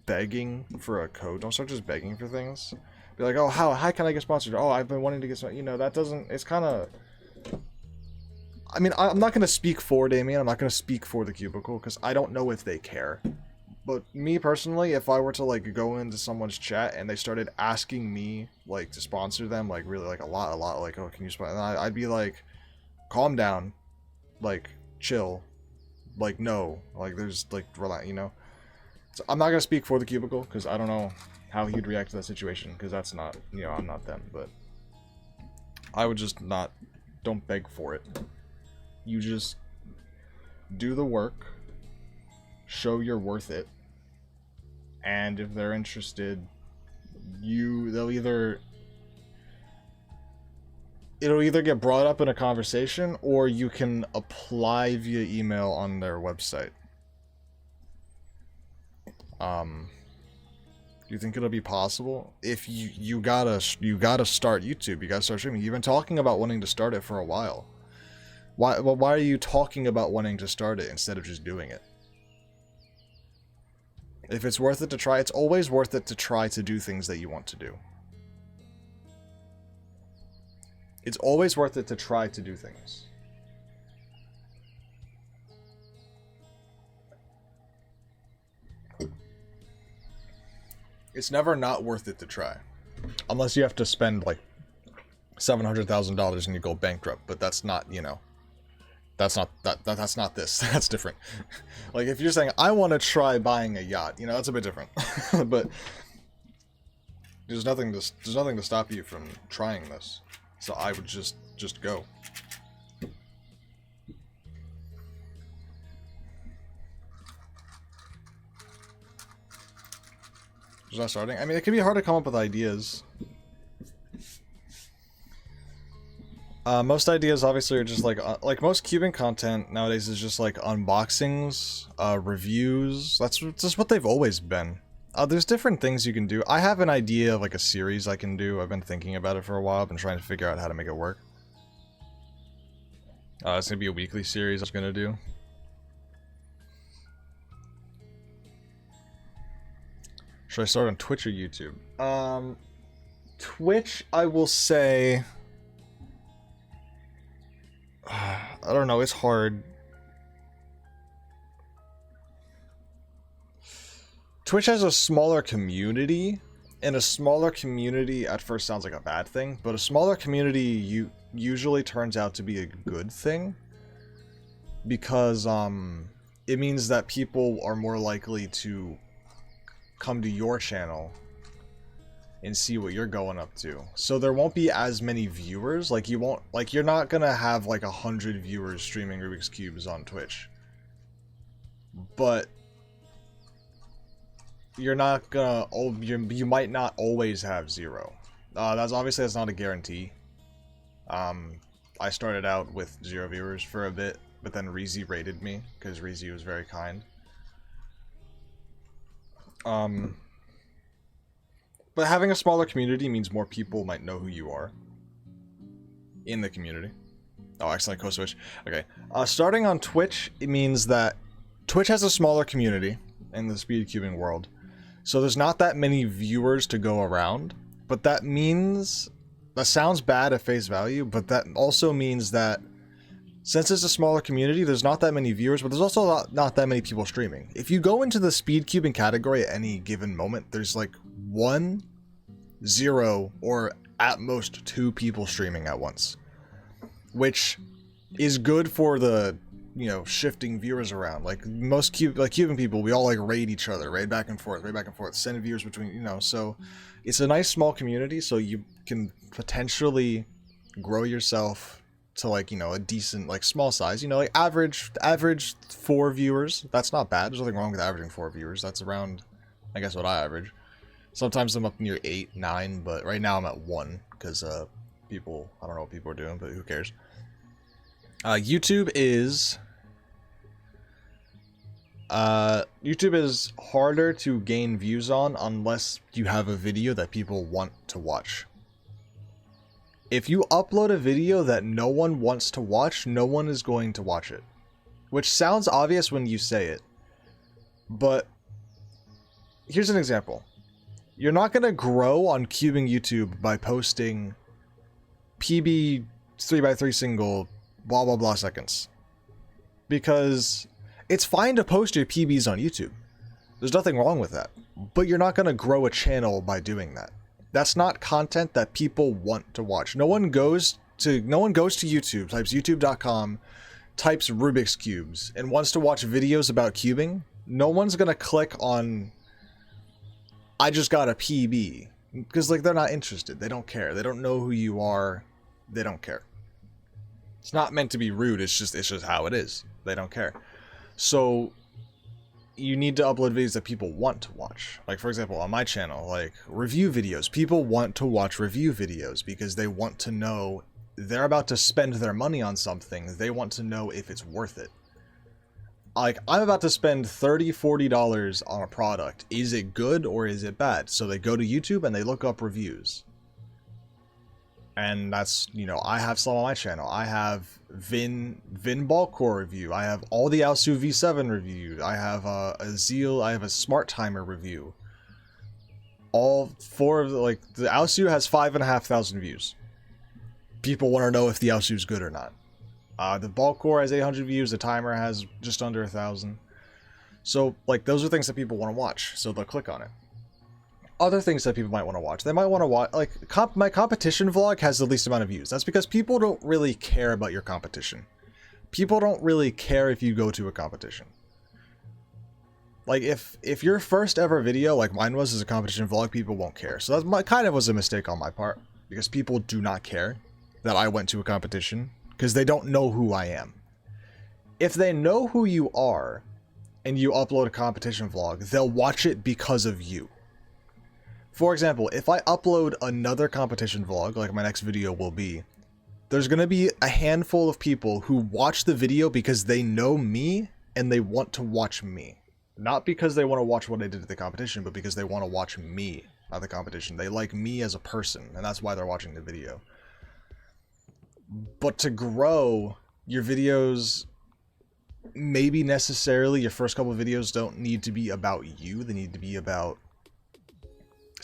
begging for a code. Don't start just begging for things. Be like, oh, how can I get sponsored? Oh, I've been wanting to get some, you know, that doesn't, it's kind of, I mean, I'm not going to speak for Damien. I'm not going to speak for the Cubicle because I don't know if they care. But me personally, if I were to like go into someone's chat and they started asking me like to sponsor them, like really like a lot, like, oh, can you sponsor? I'd be like, calm down, like chill, like no, like there's like relax, you know. So I'm not gonna speak for the Cubicle because I don't know how he'd react to that situation because that's not, you know, I'm not them. But I would just not, don't beg for it. You just do the work. Show you're worth it, and if they're interested, it'll either get brought up in a conversation or you can apply via email on their website. Do you think it'll be possible? If you gotta start YouTube, you gotta start streaming. You've been talking about wanting to start it for a while. Why are you talking about wanting to start it instead of just doing it? If it's worth it to try, it's always worth it to try to do things that you want to do. It's always worth it to try to do things. It's never not worth it to try. Unless you have to spend like $700,000 and you go bankrupt, but that's not, you know, that's not this. That's different. Like if you're saying I want to try buying a yacht, you know, that's a bit different. But there's nothing to stop you from trying this. So I would just go. Just not starting. I mean, it can be hard to come up with ideas. Most ideas obviously are just like most cubing content nowadays is just like unboxings, reviews. That's just what they've always been. There's different things you can do. I have an idea of like a series I can do. I've been thinking about it for a while. I've been trying to figure out how to make it work. It's gonna be a weekly series I was gonna do. Should I start on Twitch or YouTube? Twitch, I will say... I don't know, it's hard. Twitch has a smaller community, and a smaller community at first sounds like a bad thing, but a smaller community usually turns out to be a good thing, because it means that people are more likely to come to your channel and see what you're going up to. So there won't be as many viewers. Like you're not gonna have like 100 viewers streaming Rubik's Cubes on Twitch, but you're not gonna, you might not always have 0. That's not a guarantee. I started out with 0 viewers for a bit, but then Reezy rated me because Reezy was very kind. But having a smaller community means more people might know who you are in the community. Oh, excellent, co-switch. Okay. Starting on Twitch, it means that Twitch has a smaller community in the speedcubing world. So there's not that many viewers to go around. But that means... That sounds bad at face value, but that also means that since it's a smaller community, there's not that many viewers, but there's also not that many people streaming. If you go into the speedcubing category at any given moment, there's like 1, 0, or at most 2 people streaming at once, which is good for the, you know, shifting viewers around. Like most Cuban people, we all like raid each other, raid back and forth, send viewers between, you know, so it's a nice small community, so you can potentially grow yourself to like, you know, a decent like small size, you know, like average 4 viewers. That's not bad. There's nothing wrong with averaging 4 viewers. That's around, I guess, what I average. Sometimes I'm up near 8, 9, but right now I'm at 1 because people, I don't know what people are doing, but who cares. YouTube is harder to gain views on unless you have a video that people want to watch. If you upload a video that no one wants to watch, no one is going to watch it. Which sounds obvious when you say it, but here's an example. You're not going to grow on cubing YouTube by posting PB 3x3 single blah blah blah seconds. Because it's fine to post your PBs on YouTube. There's nothing wrong with that. But you're not going to grow a channel by doing that. That's not content that people want to watch. No one goes to YouTube, types youtube.com, types Rubik's Cubes, and wants to watch videos about cubing. No one's going to click on, I just got a PB. Because like they're not interested. They don't care. They don't know who you are. They don't care. It's not meant to be rude. It's just how it is. They don't care. So you need to upload videos that people want to watch. Like, for example, on my channel, like review videos. People want to watch review videos because they want to know they're about to spend their money on something. They want to know if it's worth it. Like, I'm about to spend $30, $40 on a product. Is it good or is it bad? So they go to YouTube and they look up reviews. And that's, you know, I have some on my channel. I have Vin Ball Core review. I have all the Aosu V7 review. I have a Zeal. I have a Smart Timer review. All 4 of the, like, the Aosu has 5,500 views. People want to know if the Aosu is good or not. The Ball Core has 800 views. The Timer has just under 1,000. So, like, those are things that people want to watch. So they'll click on it. Other things that people might want to watch. They might want to watch, like, my competition vlog has the least amount of views. That's because people don't really care about your competition. People don't really care if you go to a competition. Like, if your first ever video, like mine was, is a competition vlog, people won't care. So that kind of was a mistake on my part. Because people do not care that I went to a competition. Because they don't know who I am. If they know who you are, and you upload a competition vlog, they'll watch it because of you. For example, if I upload another competition vlog, like my next video will be, there's going to be a handful of people who watch the video because they know me and they want to watch me. Not because they want to watch what I did at the competition, but because they want to watch me at the competition. They like me as a person, and that's why they're watching the video. But to grow, your videos, maybe necessarily your first couple of videos don't need to be about you. They need to be about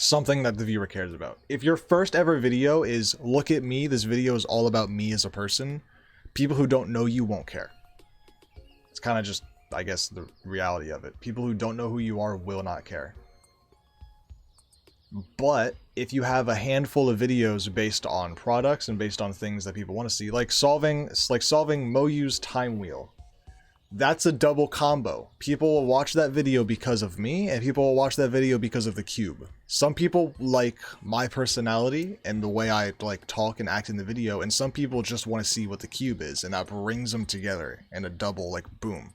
something that the viewer cares about. If your first ever video is, look at me, this video is all about me as a person, people who don't know you won't care. It's kind of just, I guess, the reality of it. People who don't know who you are will not care. But if you have a handful of videos based on products and based on things that people want to see, like solving Moyu's time wheel, that's a double combo. People will watch that video because of me, and people will watch that video because of the cube. Some people like my personality and the way I like talk and act in the video, and some people just want to see what the cube is, and that brings them together in a double, like, boom.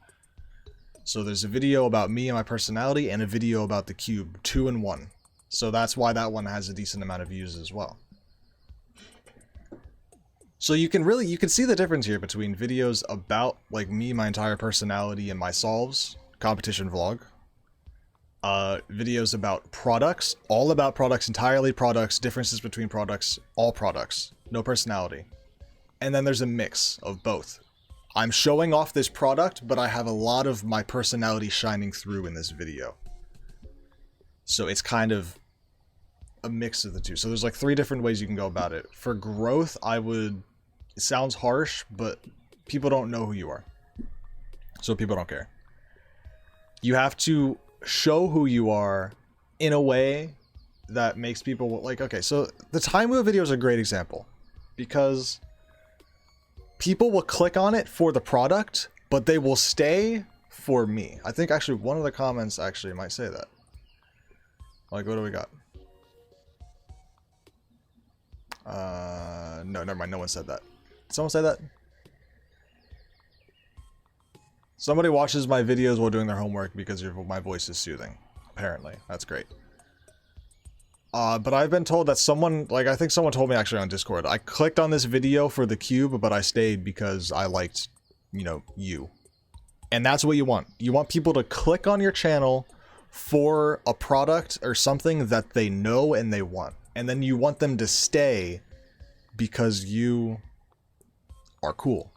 So there's a video about me and my personality, and a video about the cube, 2 in 1. So that's why that one has a decent amount of views as well. So you can see the difference here between videos about like me, my entire personality, and my solves, competition vlog. Videos about products, all about products, entirely products, differences between products, all products, no personality. And then there's a mix of both. I'm showing off this product, but I have a lot of my personality shining through in this video. So it's kind of a mix of the two. So there's like 3 different ways you can go about it. For growth, it sounds harsh, but people don't know who you are. So people don't care. You have to show who you are in a way that makes people like, okay, so the time wheel video is a great example because people will click on it for the product, but they will stay for me. I think actually one of the comments actually might say that. Like, what do we got? No, never mind. No one said that. Did someone say that? Somebody watches my videos while doing their homework because my voice is soothing. Apparently. That's great. But I've been told that someone, like, I think someone told me actually on Discord, I clicked on this video for the cube, but I stayed because I liked, you know, you. And that's what you want. You want people to click on your channel for a product or something that they know and they want. And then you want them to stay because you are cool.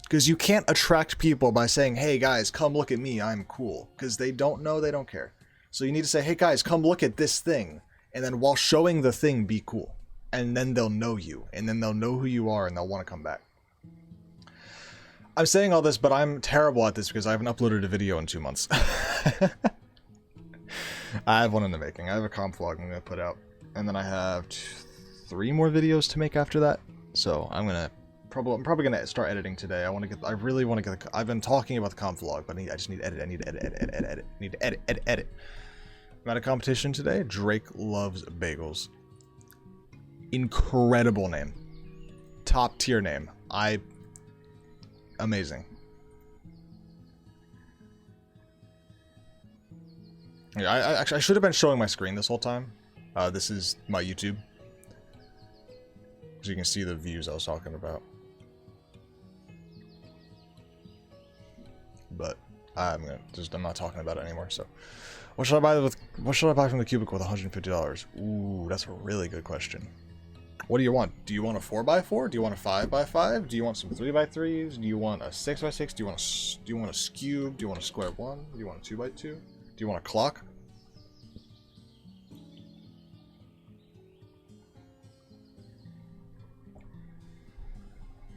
Because you can't attract people by saying, hey guys, come look at me, I'm cool. Because they don't know, they don't care. So you need to say, hey guys, come look at this thing. And then while showing the thing, be cool. And then they'll know you. And then they'll know who you are and they'll want to come back. I'm saying all this, but I'm terrible at this because I haven't uploaded a video in 2 months. I have one in the making. I have a comp vlog I'm going to put out. And then I have 3 more videos to make after that. So I'm probably gonna start editing today. I really want to get I've been talking about the comp vlog, but I just need to edit. I need to edit. I'm at a competition today. Drake Loves Bagels. Incredible name. Top tier name. Amazing. Yeah, I should have been showing my screen this whole time. This is my YouTube. So you can see the views I was talking about. But I'm not talking about it anymore, so. What should I buy from the cubicle with $150? Ooh, that's a really good question. What do you want? Do you want a 4x4? Do you want a 5x5? Do you want some 3x3s? Do you want a 6x6? Do you want a cube? Do you want a square 1? Do you want a 2x2? Do you want a clock?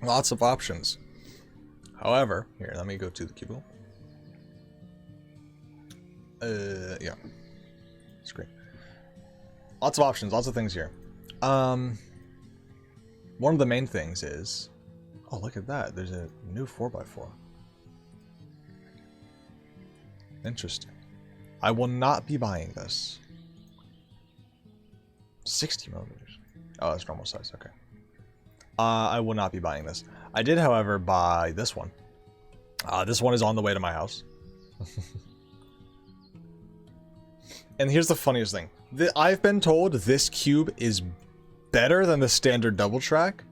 Lots of options. However, here, let me go to the cubicle. Yeah. It's great. Lots of options, lots of things here. One of the main things is... Oh, look at that. There's a new 4x4. Interesting. I will not be buying this. 60 millimeters. Oh, that's normal size. Okay. I will not be buying this. I did, however, buy this one. This one is on the way to my house. And here's the funniest thing. I've been told this cube is better than the standard double track,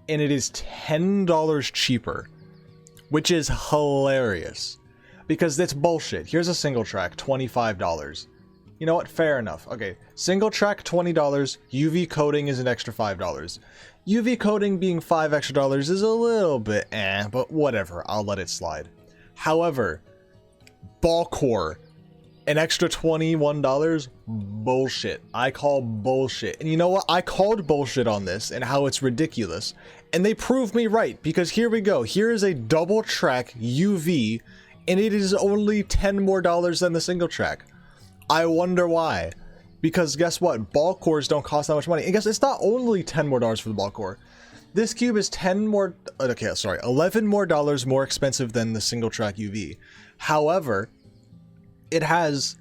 and it is $10 cheaper, which is hilarious. Because it's bullshit. Here's a single track, $25. You know what? Fair enough. Okay, single track, $20. UV coating is an extra $5. UV coating being $5 extra is a little bit but whatever. I'll let it slide. However, ball core, An extra $21? Bullshit. I call bullshit. And you know what? I called bullshit on this and how it's ridiculous. And they proved me right, because here we go. Here is a double track UV, and it is only $10 more than the single track. I wonder why. Because guess what? Ball cores don't cost that much money. And guess it's not only $10 more for the ball core. This cube is 11 more more expensive than the single track UV. However, it has,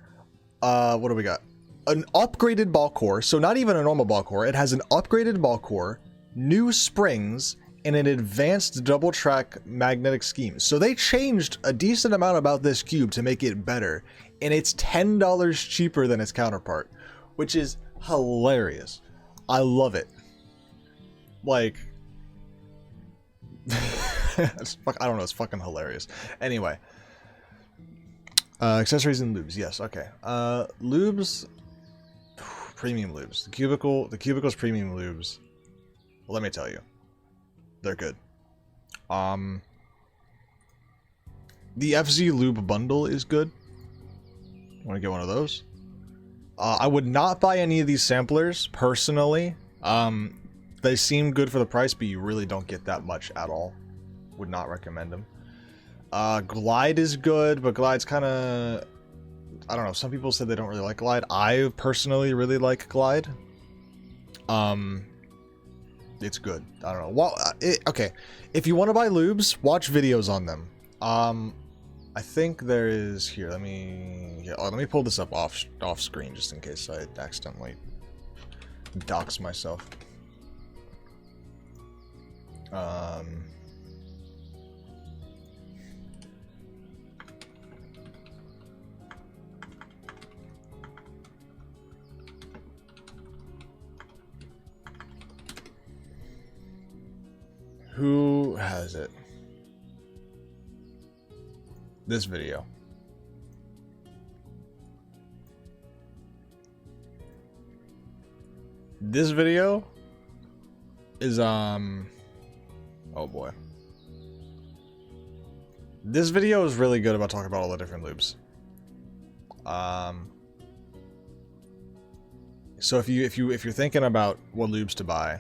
what do we got? An upgraded ball core. So not even a normal ball core. It has an upgraded ball core, new springs, and an advanced double track magnetic scheme. So they changed a decent amount about this cube to make it better. And it's $10 cheaper than its counterpart, which is hilarious. I love it. Like, I don't know, it's fucking hilarious. Anyway, accessories and lubes, yes, okay. Lubes, premium lubes. The Cubicle's premium lubes. Let me tell you, they're good. The FZ lube bundle is good. Want to get one of those? I would not buy any of these samplers personally. They seem good for the price, but you really don't get that much at all. Would not recommend them. Glide is good, but Glide's kind of... I don't know, some people said they don't really like Glide. I personally really like Glide. It's good. I don't know. Well, okay. If you want to buy lubes, watch videos on them. I think there is... Here, let me pull this up off screen just in case I accidentally dox myself. Who has it? This video. This video is oh boy. This video is really good about talking about all the different lubes. So if you're thinking about what lubes to buy,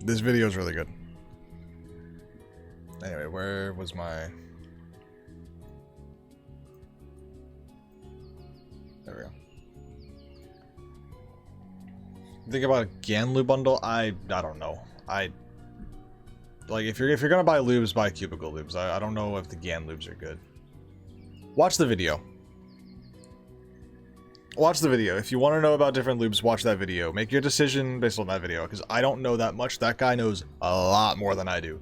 this video is really good. Anyway, where was my... There we go. Think about a GAN lube bundle. I don't know. Like if you're gonna buy lubes, buy Cubicle lubes. I don't know if the GAN lubes are good. Watch the video. Watch the video. If you want to know about different lubes, watch that video. Make your decision based on that video, because I don't know that much. That guy knows a lot more than I do.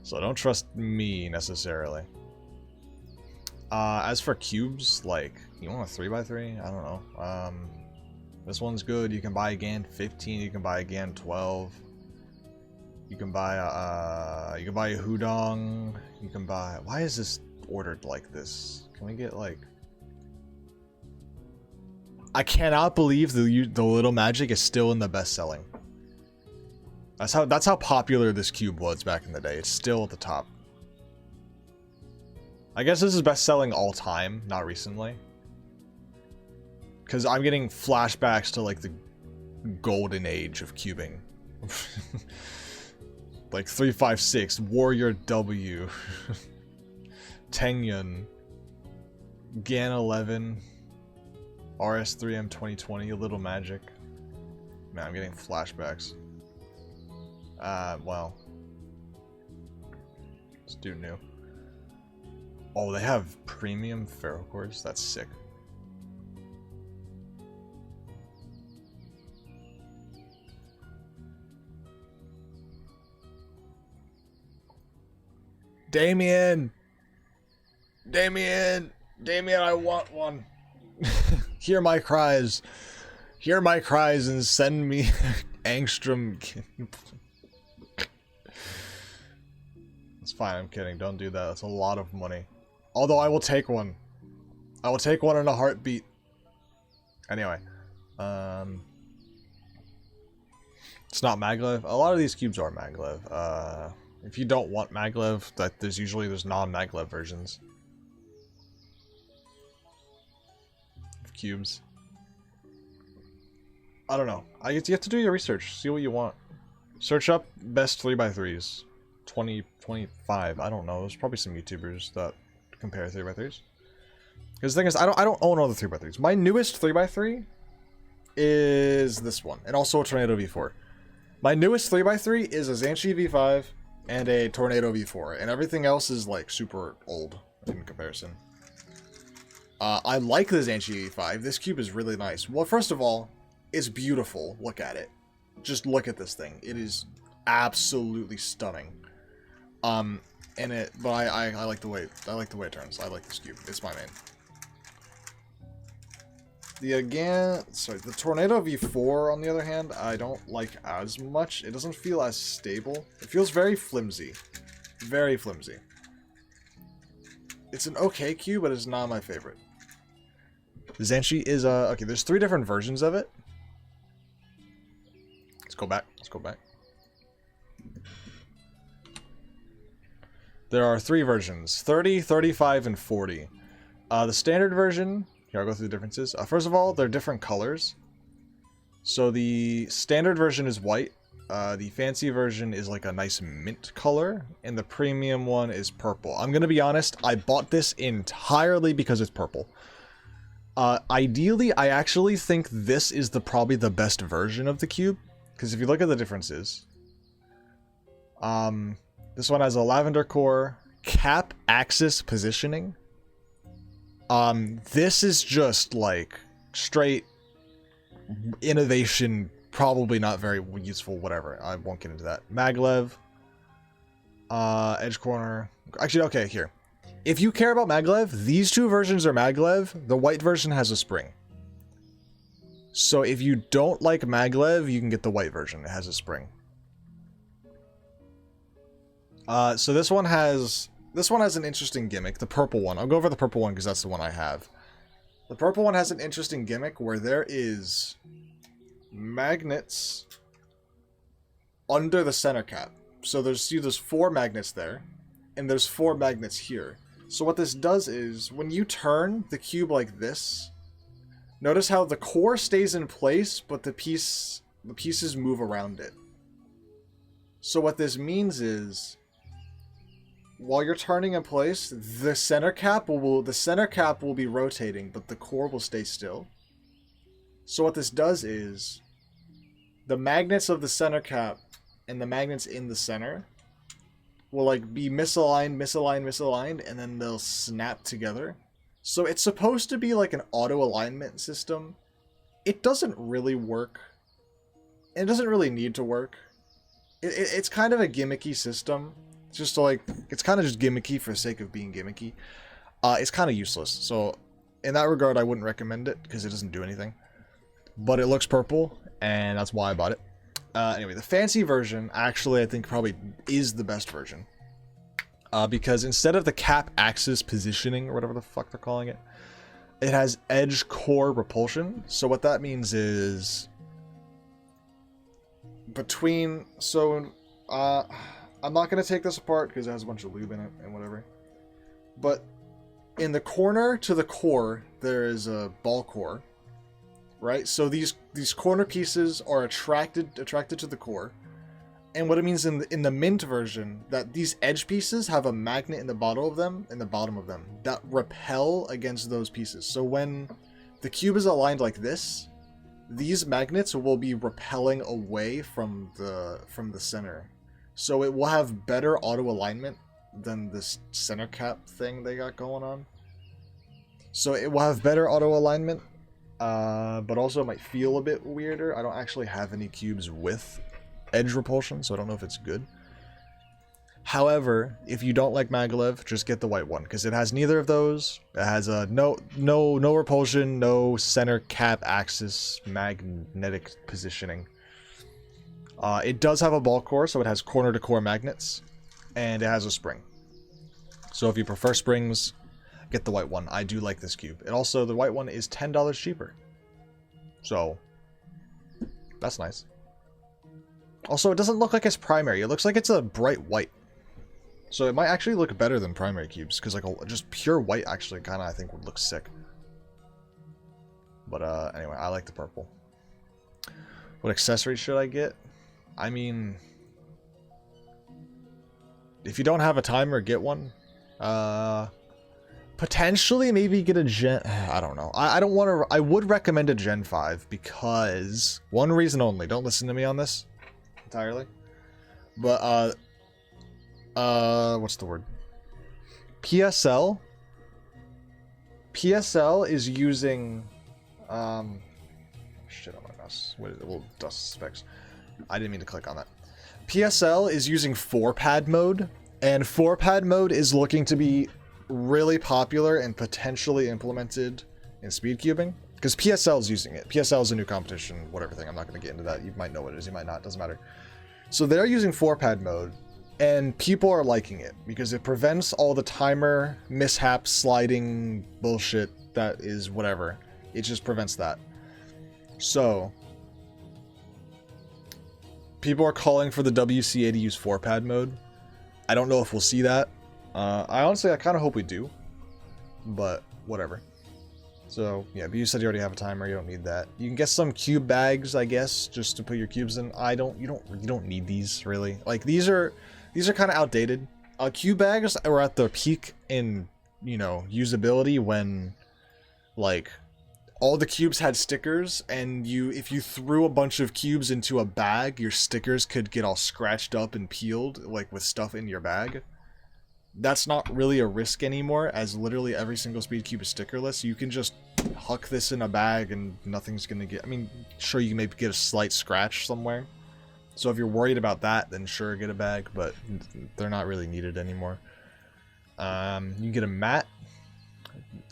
So don't trust me necessarily. As for cubes, like, you want a 3x3? I don't know. This one's good. You can buy a GAN 15. You can buy a GAN 12. You can buy a Hudong. You can buy... Why is this ordered like this? Can we get like... I cannot believe the Little Magic is still in the best selling. That's how popular this cube was back in the day. It's still at the top. I guess this is best selling all time, not recently. Because I'm getting flashbacks to like the golden age of cubing. Like 356, Warrior W, Tengyun, GAN 11, RS3M 2020, Little Magic. Man, I'm getting flashbacks. Well. Let's do new. Oh, they have premium ferrocores? That's sick. Damien! Damien! Damien, I want one! Hear my cries. Hear my cries and send me Angstrom. It's fine, I'm kidding. Don't do that. That's a lot of money. Although I will take one. I will take one in a heartbeat. Anyway. It's not maglev. A lot of these cubes are maglev. If you don't want maglev, there's non-maglev versions of cubes. I don't know. You have to do your research. See what you want. Search up best 3x3s. 2025. I don't know. There's probably some YouTubers that compare 3x3s. Because the thing is, I don't own all the 3x3s. My newest 3x3 is this one, and also a Tornado V4. My newest 3x3 is a Zhanchi V5 and a Tornado V4, and everything else is like super old in comparison. I like the Zhanchi V5. This cube is really nice. Well, first of all, it's beautiful. Look at it. Just look at this thing. It is absolutely stunning. But I like the way it turns. I like this cube. It's my main. The Tornado V4, on the other hand, I don't like as much. It doesn't feel as stable. It feels very flimsy. Very flimsy. It's an okay cube, but it's not my favorite. Zhanchi is, okay, there's 3 different versions of it. Let's go back. There are 3 versions, 30, 35, and 40. The standard version, here I'll go through the differences. First of all, they're different colors. So the standard version is white, the fancy version is like a nice mint color, and the premium one is purple. I'm gonna be honest, I bought this entirely because it's purple. Ideally, I actually think this is probably the best version of the cube, because if you look at the differences, this one has a lavender core, cap axis positioning. This is just like straight innovation, probably not very useful, whatever. I won't get into that. Maglev, edge corner. Actually, okay, here. If you care about maglev, these 2 versions are maglev. The white version has a spring. So if you don't like maglev, you can get the white version. It has a spring. So this one has an interesting gimmick. The purple one. I'll go over the purple one because that's the one I have. The purple one has an interesting gimmick where there is magnets under the center cap. So there's 4 magnets there, and there's 4 magnets here. So what this does is, when you turn the cube like this, notice how the core stays in place, but the pieces move around it. So what this means is, while you're turning in place, the center cap will be rotating, but the core will stay still. So what this does is, the magnets of the center cap and the magnets in the center will like be misaligned, and then they'll snap together. So it's supposed to be like an auto alignment system. It doesn't really work. It doesn't really need to work. It's kind of a gimmicky system. Just to like, it's kind of just gimmicky for the sake of being gimmicky. It's kind of useless. So in that regard, I wouldn't recommend it because it doesn't do anything. But it looks purple, and that's why I bought it. Anyway, the fancy version, actually, I think probably is the best version. Because instead of the cap axis positioning, or whatever the fuck they're calling it, it has edge core repulsion. So what that means is, I'm not going to take this apart because it has a bunch of lube in it and whatever. But in the corner to the core, there is a ball core. Right? So these corner pieces are attracted to the core. And what it means in the mint version, that these edge pieces have a magnet in the bottom of them that repel against those pieces. So when the cube is aligned like this, these magnets will be repelling away from the center. So it will have better auto alignment than this center cap thing they got going on. So it will have better auto alignment, but also it might feel a bit weirder. I don't actually have any cubes with edge repulsion, so I don't know if it's good. However, if you don't like maglev, just get the white one, because it has neither of those. It has no repulsion, no center cap axis magnetic positioning. It does have a ball core, so it has corner to core magnets, and it has a spring. So if you prefer springs, get the white one. I do like this cube. And also, the white one is $10 cheaper. So, that's nice. Also, it doesn't look like it's primary. It looks like it's a bright white. So it might actually look better than primary cubes, because like just pure white actually kind of I think would look sick. But anyway, I like the purple. What accessories should I get? I mean, if you don't have a timer, get one. Potentially maybe get a Gen... I don't know. I don't want to... I would recommend a Gen 5 because... One reason only. Don't listen to me on this entirely. But, what's the word? PSL? PSL is using... Shit on my mouse. What is it? Little dust specks. I didn't mean to click on that. PSL is using 4-pad mode. And 4-pad mode is looking to be really popular and potentially implemented in speed cubing because PSL is using it. PSL is a new competition, whatever thing. I'm not going to get into that. You might know what it is, you might not. Doesn't matter. So they're using 4-pad mode, and people are liking it because it prevents all the timer mishaps, sliding bullshit that is whatever. It just prevents that. So people are calling for the WCA to use 4-pad mode. I don't know if we'll see that. I kind of hope we do, but whatever. So yeah, but you said you already have a timer. You don't need that. You can get some cube bags, I guess, just to put your cubes in. You don't need these really. Like these are kind of outdated. Cube bags are at their peak in, usability when like all the cubes had stickers, and if you threw a bunch of cubes into a bag, your stickers could get all scratched up and peeled, like with stuff in your bag. That's not really a risk anymore, as literally every single speed cube is stickerless. You can just huck this in a bag and nothing's gonna get... I mean, sure, you can maybe get a slight scratch somewhere. So if you're worried about that, then sure, get a bag, but they're not really needed anymore. You can get a mat.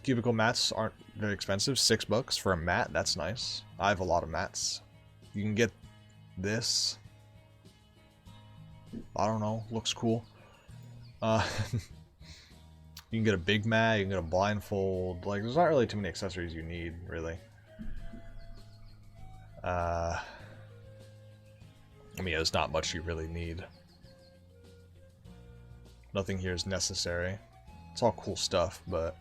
Cubicle mats aren't very expensive. $6 for a mat, that's nice. I have a lot of mats. You can get this. I don't know, looks cool. You can get a big mat, you can get a blindfold. Like, there's not really too many accessories you need, really. I mean, there's not much you really need. Nothing here is necessary. It's all cool stuff, but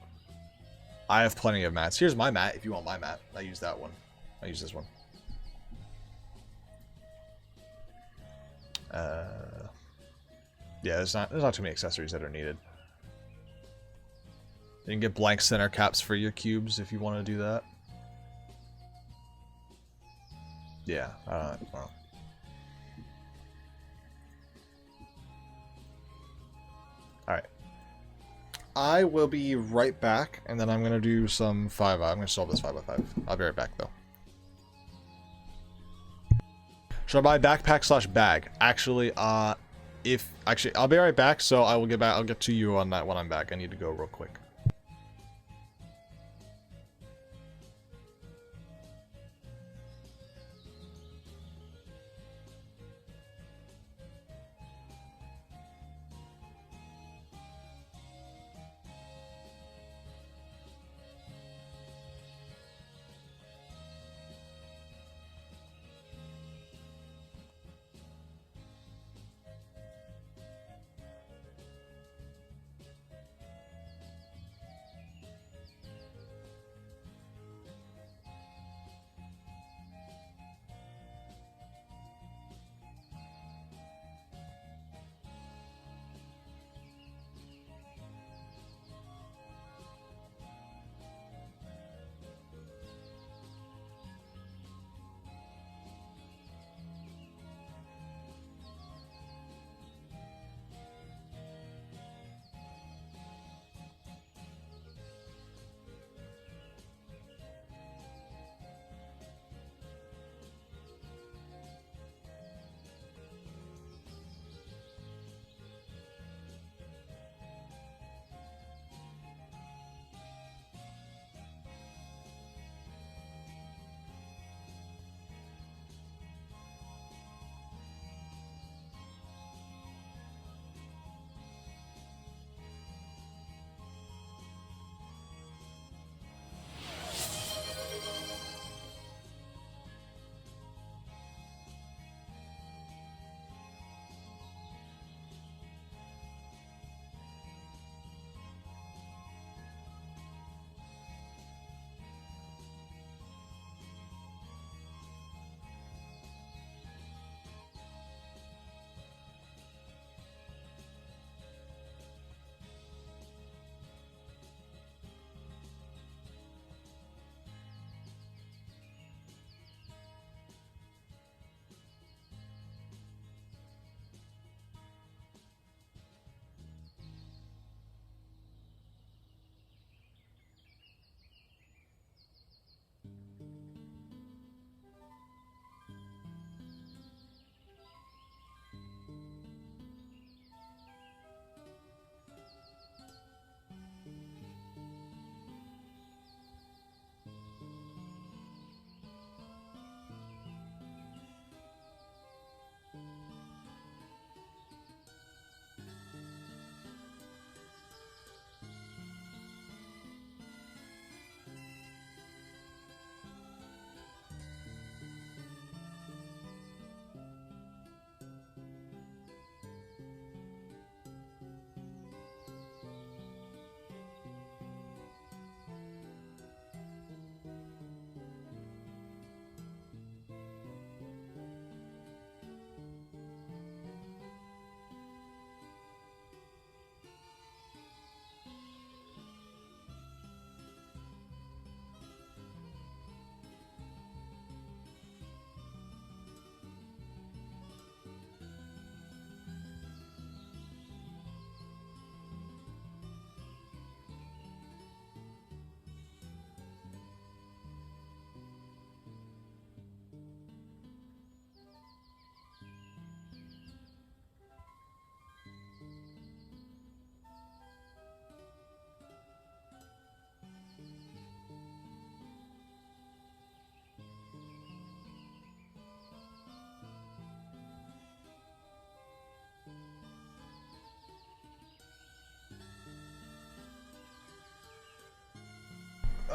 I have plenty of mats. Here's my mat, if you want my mat. I use that one. I use this one. Yeah, there's not too many accessories that are needed. You can get blank center caps for your cubes if you want to do that. Yeah, well. Alright. I will be right back, and then I'm going to do some 5. I'm going to solve this 5x5. I'll be right back, though. Should I buy backpack / bag? Actually, I'll be right back, so I will get back. I'll get to you on that when I'm back. I need to go real quick.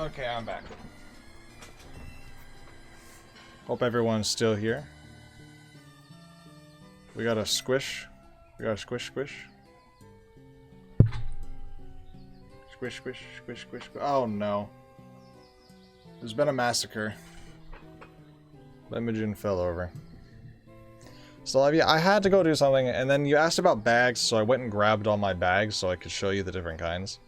Okay, I'm back. Hope everyone's still here. We got a squish. We got a squish, squish. Squish, squish, squish, squish. Oh no. There's been a massacre. Imogen fell over. So yeah, I had to go do something, and then you asked about bags, so I went and grabbed all my bags so I could show you the different kinds.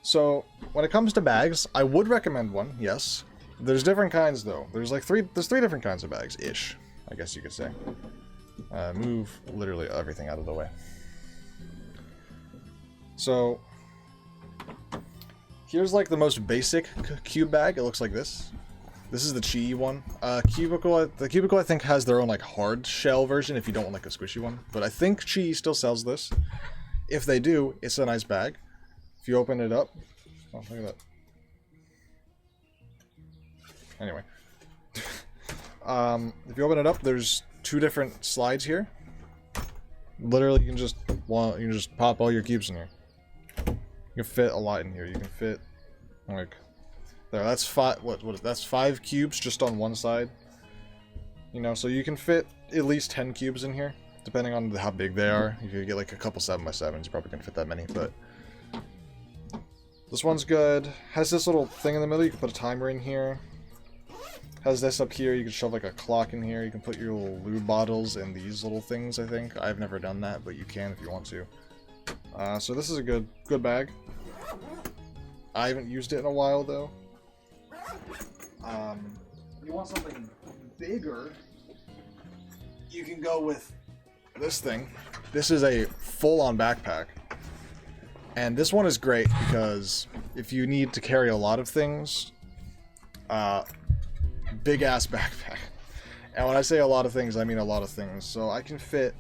So, when it comes to bags, I would recommend one, yes. There's different kinds though. There's three different kinds of bags, ish, I guess you could say. Move literally everything out of the way. So, here's like the most basic cube bag. It looks like this. This is the Chi one. The Cubicle I think has their own like hard shell version if you don't want like a squishy one. But I think Chi still sells this. If they do, it's a nice bag. If you open it up, oh look at that. Anyway, if you open it up, there's two different slides here. Literally, you can just pop all your cubes in here. You can fit a lot in here. You can fit like there. That's five. That's 5 cubes just on one side. You know, so you can fit at least 10 cubes in here, depending on how big they are. If you get like a couple 7x7s, you probably can fit that many. But this one's good. Has this little thing in the middle. You can put a timer in here. Has this up here. You can shove like a clock in here. You can put your little lube bottles in these little things. I think I've never done that, but you can if you want to. So this is a good bag. I haven't used it in a while though. You want something bigger, you can go with this thing. This is a full-on backpack. And this one is great because if you need to carry a lot of things, big ass backpack. And when I say a lot of things, I mean a lot of things. So I can fit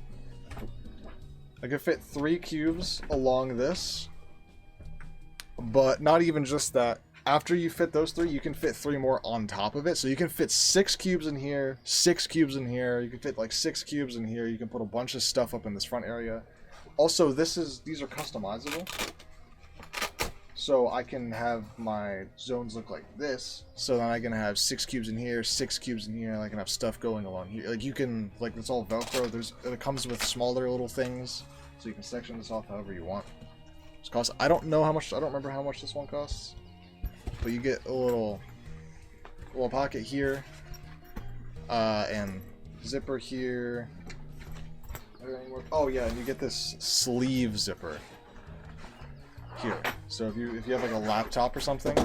3 cubes along this, but not even just that. After you fit those 3, you can fit 3 more on top of it. So you can fit 6 cubes in here, 6 cubes in here. You can fit like 6 cubes in here. You can put a bunch of stuff up in this front area. Also, these are customizable. So I can have my zones look like this. So then I can have 6 cubes in here, 6 cubes in here, and I can have stuff going along here. Like you can, like it's all Velcro. It comes with smaller little things, so you can section this off however you want. This costs, I don't remember how much this one costs. But you get a little pocket here, and zipper here. Oh yeah, and you get this sleeve zipper here. So if you have like a laptop or something,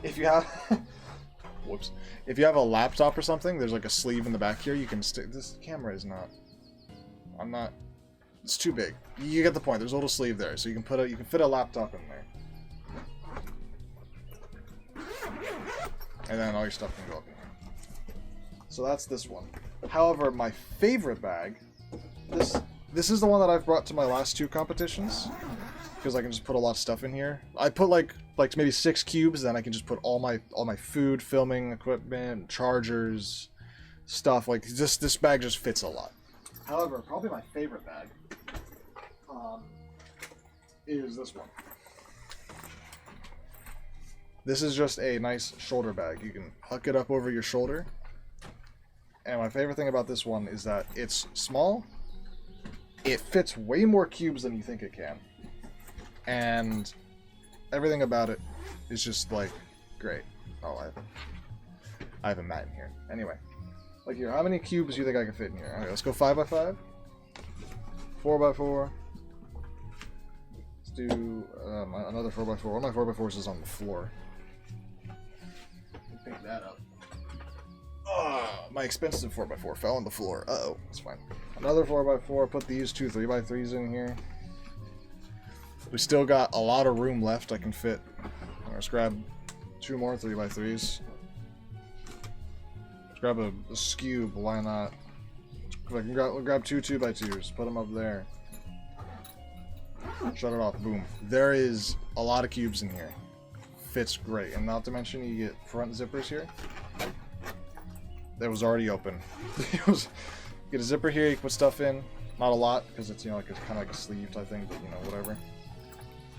if you have whoops, if you have a laptop or something, there's like a sleeve in the back here. You can stick. This camera is not. I'm not. It's too big. You get the point. There's a little sleeve there, so you can fit a laptop in there. And then all your stuff can go up in here. So that's this one. However, my favorite bag, this is the one that I've brought to my last 2 competitions, because I can just put a lot of stuff in here. I put like maybe 6 cubes, then I can just put all my food, filming equipment, chargers, stuff. Like this bag just fits a lot. However, probably my favorite bag is this one. This is just a nice shoulder bag. You can huck it up over your shoulder. And my favorite thing about this one is that it's small. It fits way more cubes than you think it can. And everything about it is just like great. Oh, I have a mat in here. Anyway, like here, how many cubes do you think I can fit in here? Alright, let's go 5x5, 4x4. Let's do another 4x4. One of my 4x4s is on the floor. Pick that up. My expensive 4x4 fell on the floor. Uh-oh, that's fine. Another 4x4. Put these 2 3x3s in here. We still got a lot of room left. I can fit. Let's grab 2 more 3x3s. Let's grab a Scube. Why not? I can grab 2 2x2s. Put them up there. Shut it off. Boom. There is a lot of cubes in here. Fits great, and not to mention you get front zippers here. That was already open. You get a zipper here. You can put stuff in. Not a lot because it's like it's kind of like a sleeve type thing, but whatever.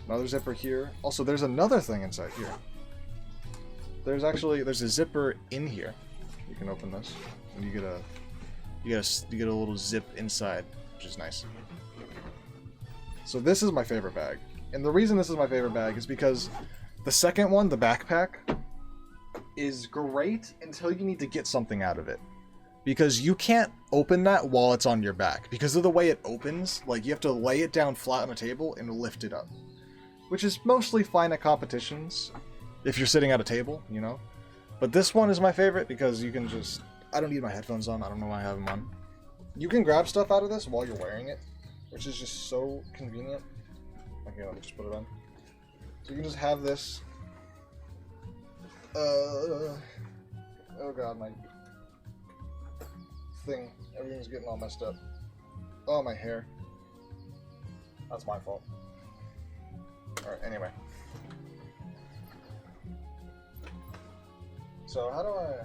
Another zipper here. Also, there's another thing inside here. There's a zipper in here. You can open this, and you get a little zip inside, which is nice. So this is my favorite bag, and the reason this is my favorite bag is because the second one, the backpack, is great until you need to get something out of it. Because you can't open that while it's on your back. Because of the way it opens, like you have to lay it down flat on a table and lift it up. Which is mostly fine at competitions, if you're sitting at a table, you know. But this one is my favorite because you can just... I don't need my headphones on, I don't know why I have them on. You can grab stuff out of this while you're wearing it, which is just so convenient. Okay, let me just put it on. So you can just have this. Oh god, my thing. Everything's getting all messed up. Oh, my hair. That's my fault. Alright, anyway. So how do I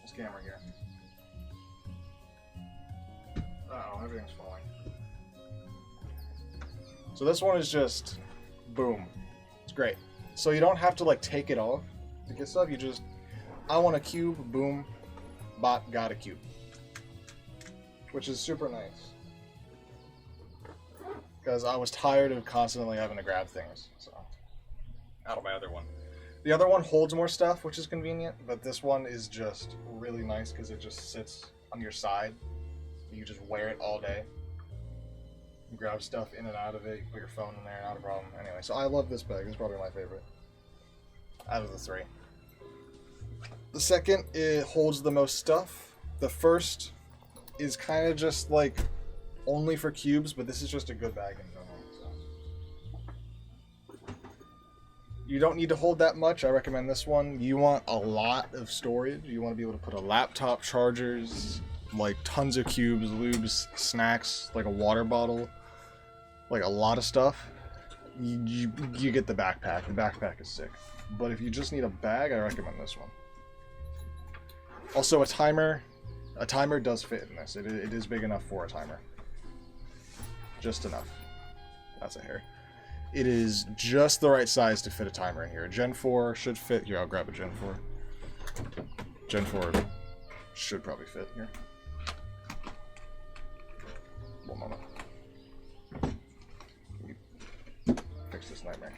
this camera here? Oh, everything's falling. So this one is just boom. It's great. So you don't have to like take it off to get stuff. You just, I want a cube, boom, bot, got a cube. Which is super nice. Because I was tired of constantly having to grab things. So, out of my other one. The other one holds more stuff, which is convenient, but this one is just really nice because it just sits on your side. You just wear it all day. You grab stuff in and out of it, you put your phone in there, not a problem. Anyway, so I love this bag. It's probably my favorite out of the three. The second, it holds the most stuff. The first is kind of just like only for cubes, but this is just a good bag in general. So. You don't need to hold that much. I recommend this one. You want a lot of storage. You want to be able to put a laptop, chargers, like tons of cubes, lubes, snacks, like a water bottle, like a lot of stuff. You get the backpack. The backpack is sick. But if you just need a bag, I recommend this one. Also, a timer. A timer does fit in this. It is big enough for a timer. Just enough. That's a hair. It is just the right size to fit a timer in here. A Gen 4 should fit. Here, I'll grab a Gen 4. Gen 4 should probably fit here. One moment. Fix this nightmare.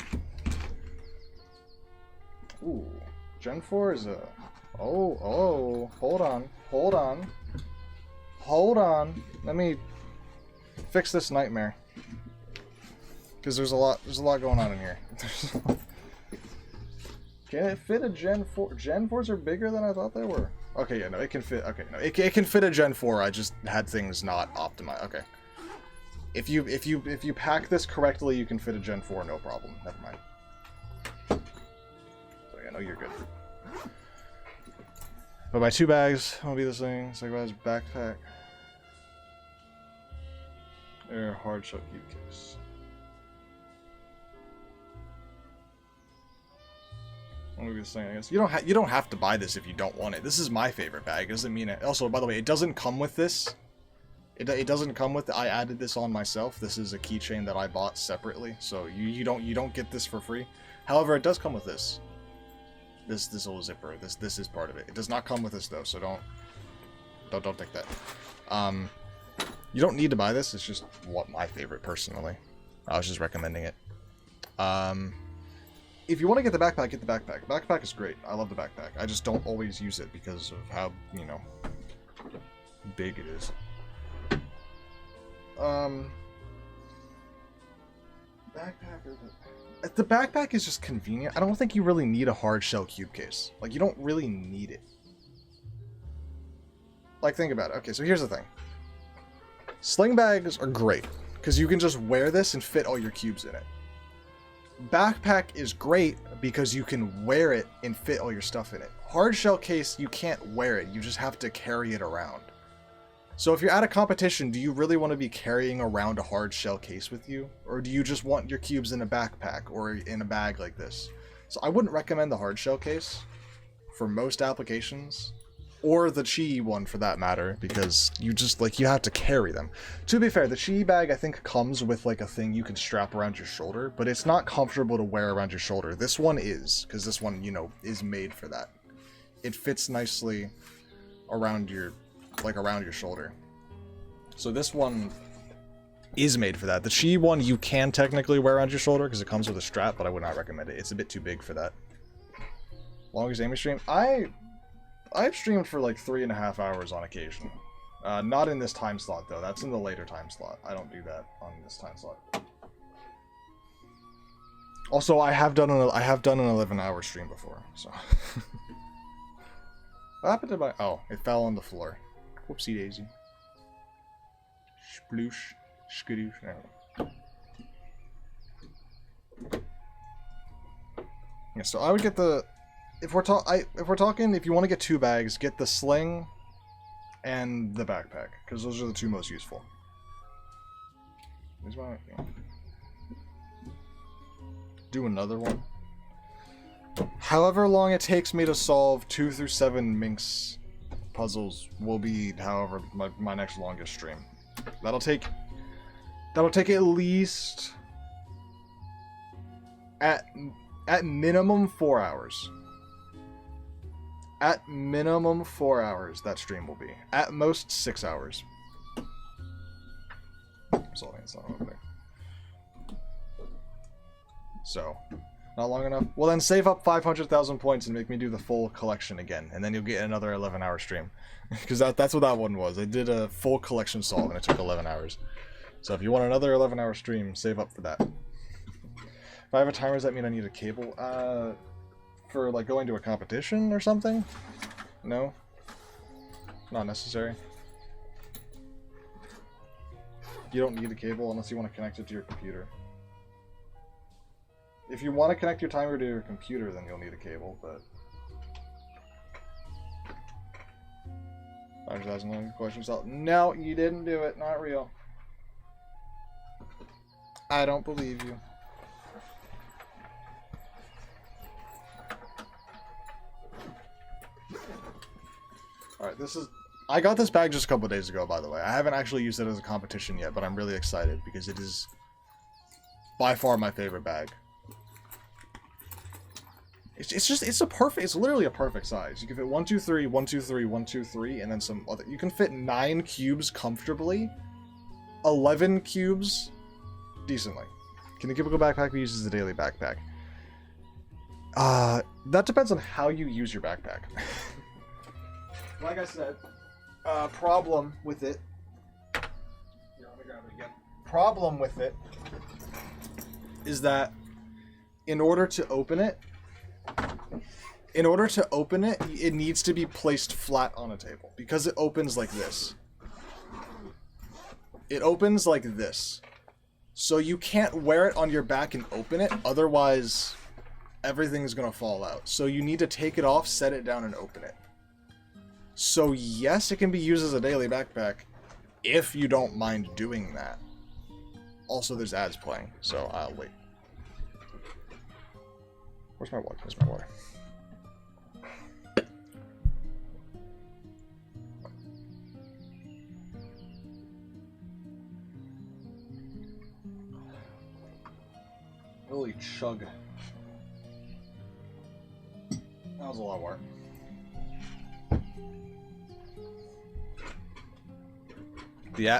Ooh. Gen 4 is a... Oh, hold on. Let me fix this nightmare. Because there's a lot going on in here. Can it fit a Gen 4? Gen 4s are bigger than I thought they were. Okay, yeah, no, it can fit. Okay, no, it can fit a Gen 4. I just had things not optimized. Okay. If you pack this correctly, you can fit a Gen 4, no problem. Never mind. So yeah, no, you're good. But my two bags will be this thing. Second bag's backpack. Or hard shell cube case. What this thing? I guess you don't have to buy this if you don't want it. This is my favorite bag. It doesn't mean it. Also, by the way, it doesn't come with this. It doesn't come with. I added this on myself. This is a keychain that I bought separately, so you don't get this for free. However, it does come with this. This little zipper. This is part of it. It does not come with this though, so don't take that. You don't need to buy this. It's just what my favorite personally. I was just recommending it. If you want to get the backpack, get the backpack. The backpack is great. I love the backpack. I just don't always use it because of how, big it is. The backpack is just convenient. I don't think you really need a hard shell cube case. Like, you don't really need it. Like, think about it. Okay, so here's the thing. Sling bags are great because you can just wear this and fit all your cubes in it. Backpack is great because you can wear it and fit all your stuff in it. Hard shell case, you can't wear it. You just have to carry it around. So if you're at a competition, do you really want to be carrying around a hard shell case with you? Or do you just want your cubes in a backpack or in a bag like this? So I wouldn't recommend the hard shell case for most applications. Or the Chi one for that matter, because you just, like, you have to carry them. To be fair, the Chi bag I think comes with like a thing you can strap around your shoulder, but it's not comfortable to wear around your shoulder. This one is, because this one, you know, is made for that. It fits nicely around your, like, around your shoulder. So this one is made for that. The Chi one you can technically wear around your shoulder because it comes with a strap, but I would not recommend it. It's a bit too big for that. Longest aiming stream? I've streamed for like 3.5 hours on occasion. Not in this time slot though. That's in the later time slot. I don't do that on this time slot. Also, I have done an 11-hour stream before. So, what happened to my? Oh, it fell on the floor. Whoopsie daisy. Sploosh, skadoosh. Yeah, so I would get the. If we're talking, if you want to get 2 bags, get the sling and the backpack, because those are the 2 most useful. Do another one. However long it takes me to solve 2 through 7 Minx puzzles will be, however, my next longest stream. That'll take at least at minimum 4 hours. At minimum 4 hours that stream will be. At most 6 hours. Solving it's not over there. So, not long enough. Well then save up 500,000 points and make me do the full collection again, and then you'll get another 11-hour stream. Because that's what that one was. I did a full collection solve and it took 11 hours. So if you want another 11-hour stream, save up for that. If I have a timer, does that mean I need a cable? For like going to a competition or something? No? Not necessary. You don't need a cable unless you want to connect it to your computer. If you want to connect your timer to your computer, then you'll need a cable, but... 5,000 questions. No, you didn't do it. Not real. I don't believe you. Alright, this is... I got this bag just a couple of days ago, by the way. I haven't actually used it as a competition yet, but I'm really excited because it is by far my favorite bag. It's literally a perfect size. You can fit 1, 2, 3, 1, 2, 3, 1, 2, 3, and then some other... You can fit 9 cubes comfortably. 11 cubes decently. Can the cubicle backpack be used as a daily backpack? That depends on how you use your backpack. Like I said, problem with it... Here, let me grab it again. Problem with it is that in order to open it, it needs to be placed flat on a table because it opens like this. It opens like this. So you can't wear it on your back and open it, otherwise everything is going to fall out. So you need to take it off, set it down, and open it. So yes, it can be used as a daily backpack if you don't mind doing that. Also, there's ads playing, so I'll wait. Where's my water? Where's my water? Really chug. That was a lot of work.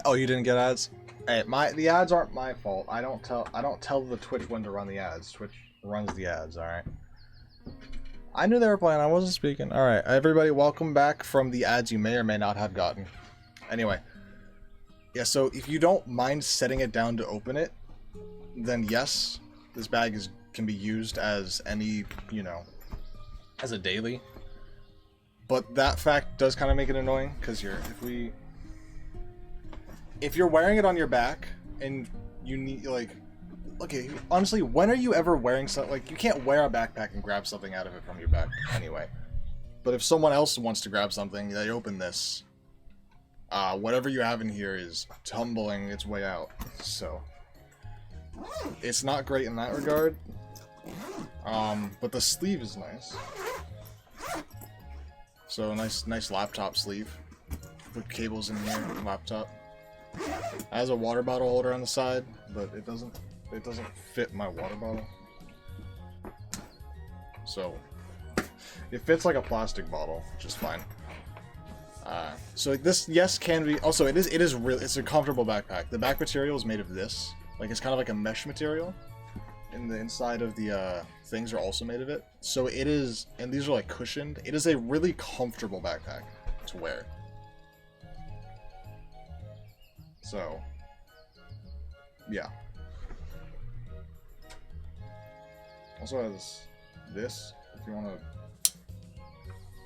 Oh, you didn't get ads? Hey, the ads aren't my fault. I don't tell the Twitch when to run the ads. Twitch runs the ads, alright? I knew they were playing, I wasn't speaking. Alright, everybody, welcome back from the ads you may or may not have gotten. Anyway. Yeah, so if you don't mind setting it down to open it, then yes, this bag can be used as any, you know, as a daily. But that fact does kind of make it annoying, because if you're wearing it on your back, and you need, like... Okay, honestly, when are you ever wearing something... Like, you can't wear a backpack and grab something out of it from your back, anyway. But if someone else wants to grab something, they open this. Whatever you have in here is tumbling its way out, so... It's not great in that regard. But the sleeve is nice. So nice laptop sleeve. Put cables in here, laptop. It has a water bottle holder on the side, but it doesn't fit my water bottle. So it fits like a plastic bottle, which is fine. So this, yes, can be. Also, it's a comfortable backpack. The back material is made of this. Like, it's kind of like a mesh material. And the inside of the things are also made of it. So it is, and these are like cushioned. It is a really comfortable backpack to wear. So, yeah. Also has this, if you want to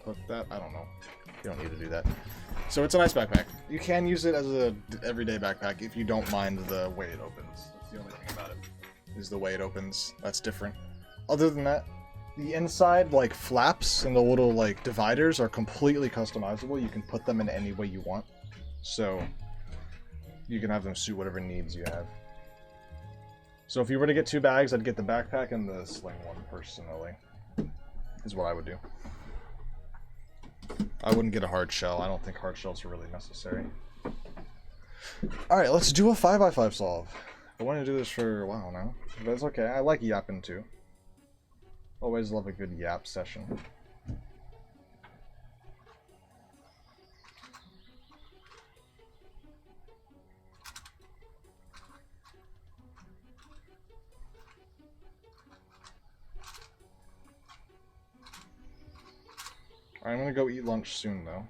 put that, I don't know. You don't need to do that. So it's a nice backpack. You can use it as a everyday backpack if you don't mind the way it opens. That's the only thing about it, is the way it opens. That's different. Other than that, the inside, like, flaps and the little, like, dividers are completely customizable. You can put them in any way you want. So you can have them suit whatever needs you have. So if you were to get 2 bags, I'd get the backpack and the sling one, personally. Is what I would do. I wouldn't get a hard shell. I don't think hard shells are really necessary. Alright, let's do a 5x5 solve. I wanted to do this for a while now, but it's okay. I like yapping too. Always love a good yap session. I'm gonna go eat lunch soon, though.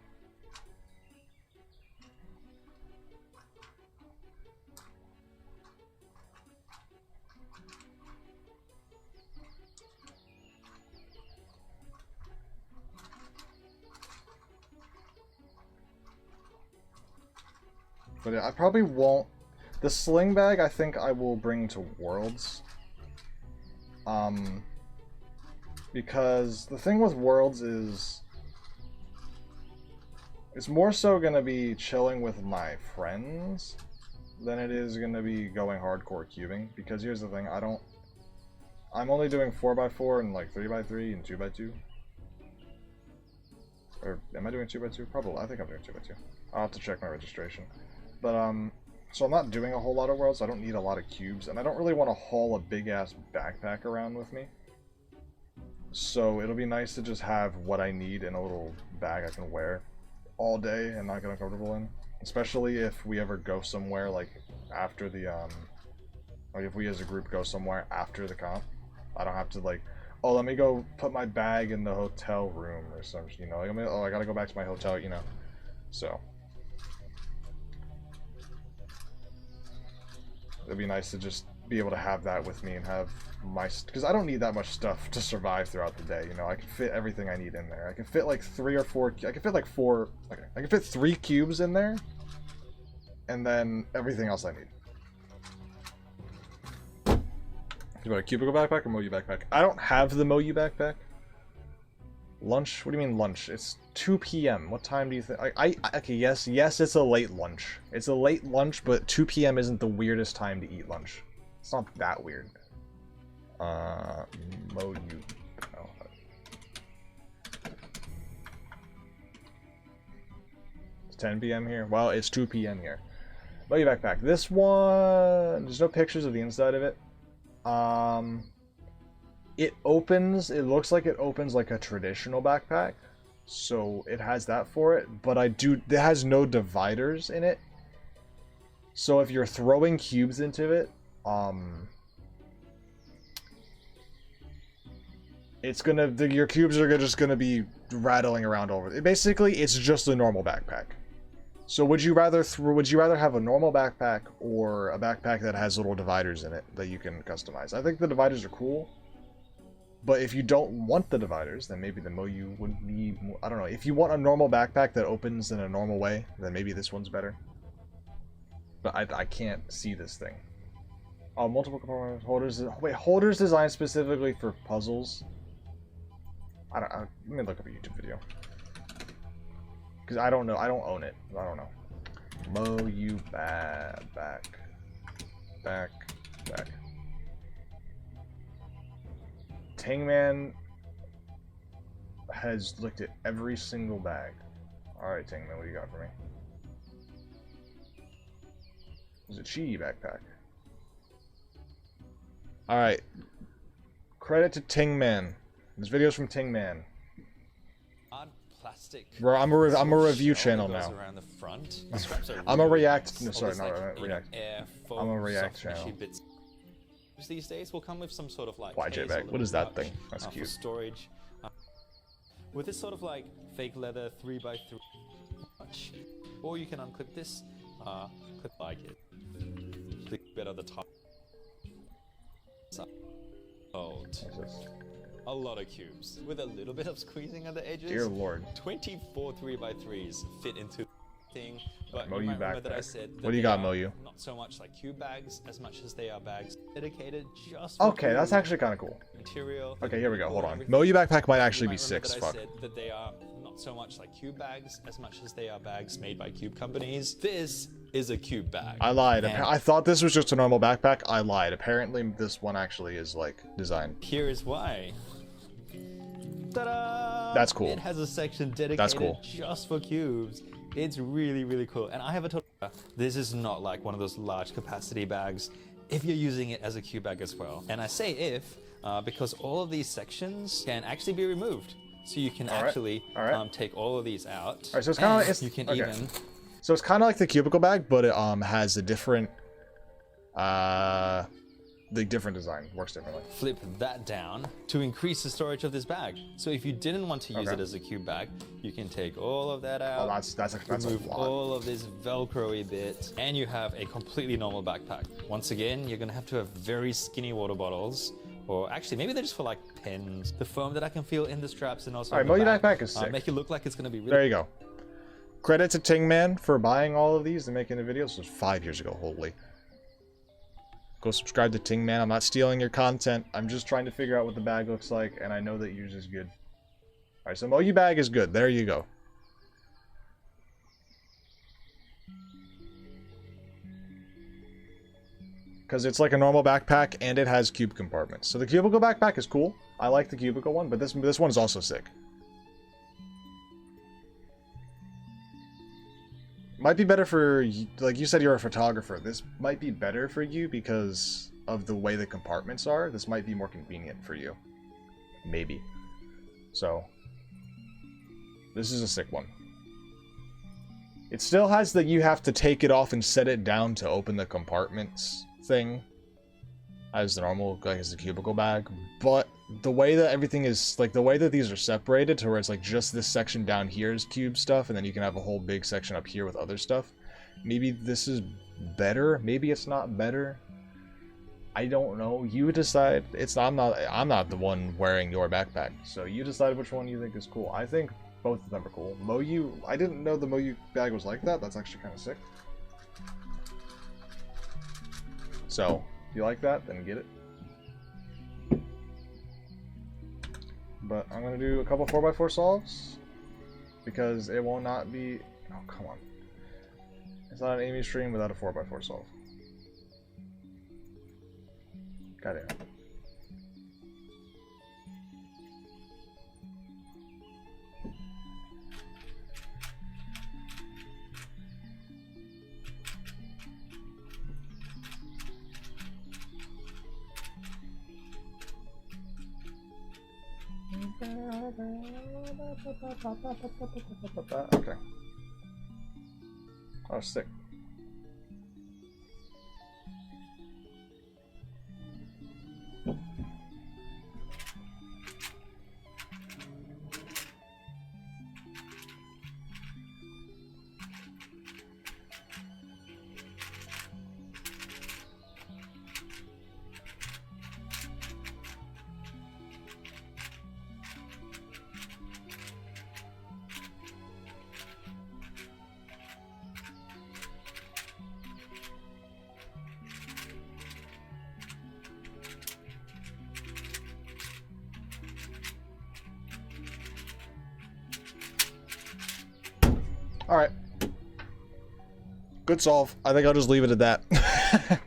But I probably won't. The sling bag, I think I will bring to Worlds. Because the thing with Worlds is, it's more so going to be chilling with my friends than it is going to be going hardcore cubing. Because here's the thing, I'm only doing 4x4 and like 3x3 and 2x2. Or am I doing 2x2? Probably. I think I'm doing 2x2. I'll have to check my registration. But, so I'm not doing a whole lot of Worlds. I don't need a lot of cubes. And I don't really want to haul a big-ass backpack around with me. So it'll be nice to just have what I need in a little bag I can wear all day and not get uncomfortable in. Especially if we ever go somewhere, like, after the, like, if we as a group go somewhere after the comp. I don't have to, like, oh, let me go put my bag in the hotel room or something, you know? Like, I gotta go back to my hotel, you know? So it'd be nice to just be able to have that with me and have my, because I don't need that much stuff to survive throughout the day, you know. I can fit everything I need in there. I can fit like 3 or 4, I can fit like 4, okay, I can fit 3 cubes in there, and then everything else I need. You want a cubicle backpack or Moyu backpack? I don't have the Moyu backpack. Lunch? What do you mean lunch? It's 2 p.m. What time do you think? Okay, yes, it's a late lunch. It's a late lunch, but 2 p.m. isn't the weirdest time to eat lunch. It's not that weird. Moyu. Oh. It's 10 p.m. here? Well, it's 2 p.m. here. Moyu backpack. This one, there's no pictures of the inside of it. It opens, it looks like it opens like a traditional backpack, so it has that for it, but it has no dividers in it, so if you're throwing cubes into it, your cubes are just gonna be rattling around over it. Basically, it's just a normal backpack. So would you rather have a normal backpack or a backpack that has little dividers in it that you can customize? I think the dividers are cool. But if you don't want the dividers, then maybe the Moyu would be, I don't know. If you want a normal backpack that opens in a normal way, then maybe this one's better. But I can't see this thing. Oh, multiple compartment holders. Wait, holders designed specifically for puzzles? Let me look up a YouTube video. Because I don't know. I don't own it. I don't know. Moyu back. Tangman has looked at every single bag. Alright, Tingman, what do you got for me? It's a Chi backpack. Alright. Credit to Tingman. This video's from Tingman. Plastic. Bro, I'm a review channel now. Around the front. I'm a react. No, sorry, Like, not react. air, foam, I'm a react soft, mushy channel. bits. These days will come with some sort of like YJ case bag. or What is that pouch, thing? That's for cute. storage. With this sort of like fake leather 3x3 pouch. Or you can unclip this, clip like it. The bit of the top. Old. A lot of cubes with a little bit of squeezing at the edges. Dear Lord. 24 3x3s fit into thing, but Moyu you might remember that I backpack. said that What do you they got, are Moyu? not so much like cube bags as much as they are bags dedicated just Okay, for that's food, actually kind of cool. material. Okay, here we go. Hold on. everything. Moyu backpack might You actually might be sick as remember fuck. that I said that they are not so much like cube bags as much as they are bags made by cube companies. This is a cube bag. I lied. And I thought this was just a normal backpack. I lied. Apparently, this one actually is like designed. here is why. Ta-da! That's cool. It has a section dedicated cool. just for cubes. It's really, really cool. And I have a total. This is not like one of those large capacity bags if you're using it as a cube bag as well. And I say if because all of these sections can actually be removed. So you can actually take all of these out. Alright, so it's kind of and you can okay. even So it's kind of like the cubicle bag, but it has a different the different design. Works differently. flip that down to increase the storage of this bag. So if you didn't want to use Okay. it as a cube bag, you can take all of that out. Oh, that's a remove lot. all of this velcro-y bit, and you have a completely normal backpack. Once again, you're gonna have to have very skinny water bottles, or actually maybe they're just for like pens. The foam that I can feel in the straps and also Alright, on the Moyu back, backpack is sick. make it look like it's gonna be really. There you go. Credit to Tingman for buying all of these and making the videos. This was 5 years ago. Holy. Go subscribe to Tingman. I'm not stealing your content. I'm just trying to figure out what the bag looks like, and I know that yours is good. Alright, so Moyu bag is good. There you go. Because it's like a normal backpack, and it has cube compartments. So the cubicle backpack is cool. I like the cubicle one, but this one is also sick. Might be better for, like you said, you're a photographer. This might be better for you because of the way the compartments are. This might be more convenient for you. Maybe. So, this is a sick one. It still has that you have to take it off and set it down to open the compartments thing. As the normal, like as the cubicle bag. But the way that everything is, like the way that these are separated to where it's like just this section down here is cube stuff, and then you can have a whole big section up here with other stuff. Maybe this is better. Maybe it's not better. I don't know. You decide. I'm not the one wearing your backpack. So you decide which one you think is cool. I think both of them are cool. Moyu, I didn't know the Moyu bag was like that. That's actually kind of sick. So, if you like that, then get it. But I'm going to do a couple 4x4 solves. Because it will not be... Oh, come on. It's not an Amy stream without a 4x4 solve. Got it. Okay. Oh, sick. Alright. Good solve. I think I'll just leave it at that.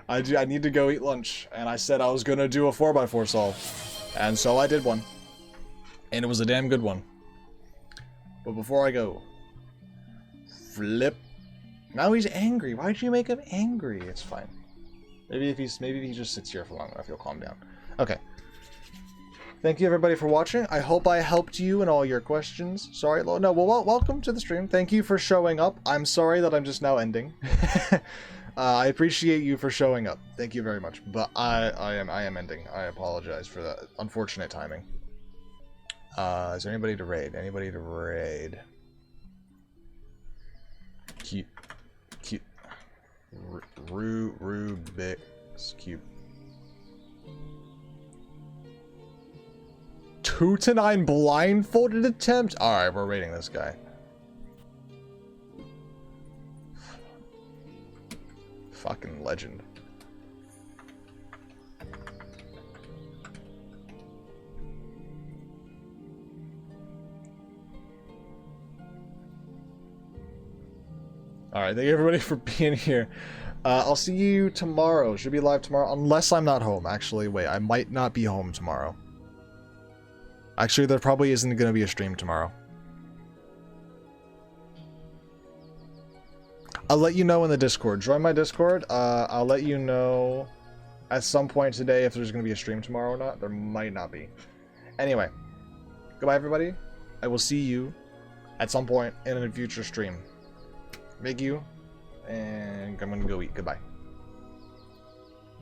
I need to go eat lunch, and I said I was gonna do a 4x4 solve. And so I did one. And it was a damn good one. But before I go, flip. Now he's angry. Why'd you make him angry? It's fine. Maybe if he just sits here for long enough, he'll calm down. Okay. Thank you everybody for watching. I hope I helped you in all your questions. Sorry, no, well, welcome to the stream. Thank you for showing up. I'm sorry that I'm just now ending. I appreciate you for showing up. Thank you very much. But I am ending. I apologize for that unfortunate timing. Is there anybody to raid? Anybody to raid? Cute. Rubik's Cube. 2 to 9 blindfolded attempt? Alright, we're raiding this guy. Fucking legend. Alright, thank you everybody for being here. I'll see you tomorrow. Should be live tomorrow, unless I'm not home. Actually, wait, I might not be home tomorrow. Actually, there probably isn't going to be a stream tomorrow. I'll let you know in the Discord. Join my Discord. I'll let you know at some point today if there's going to be a stream tomorrow or not. There might not be. Anyway, goodbye everybody. I will see you at some point in a future stream. Thank you, and I'm going to go eat. Goodbye.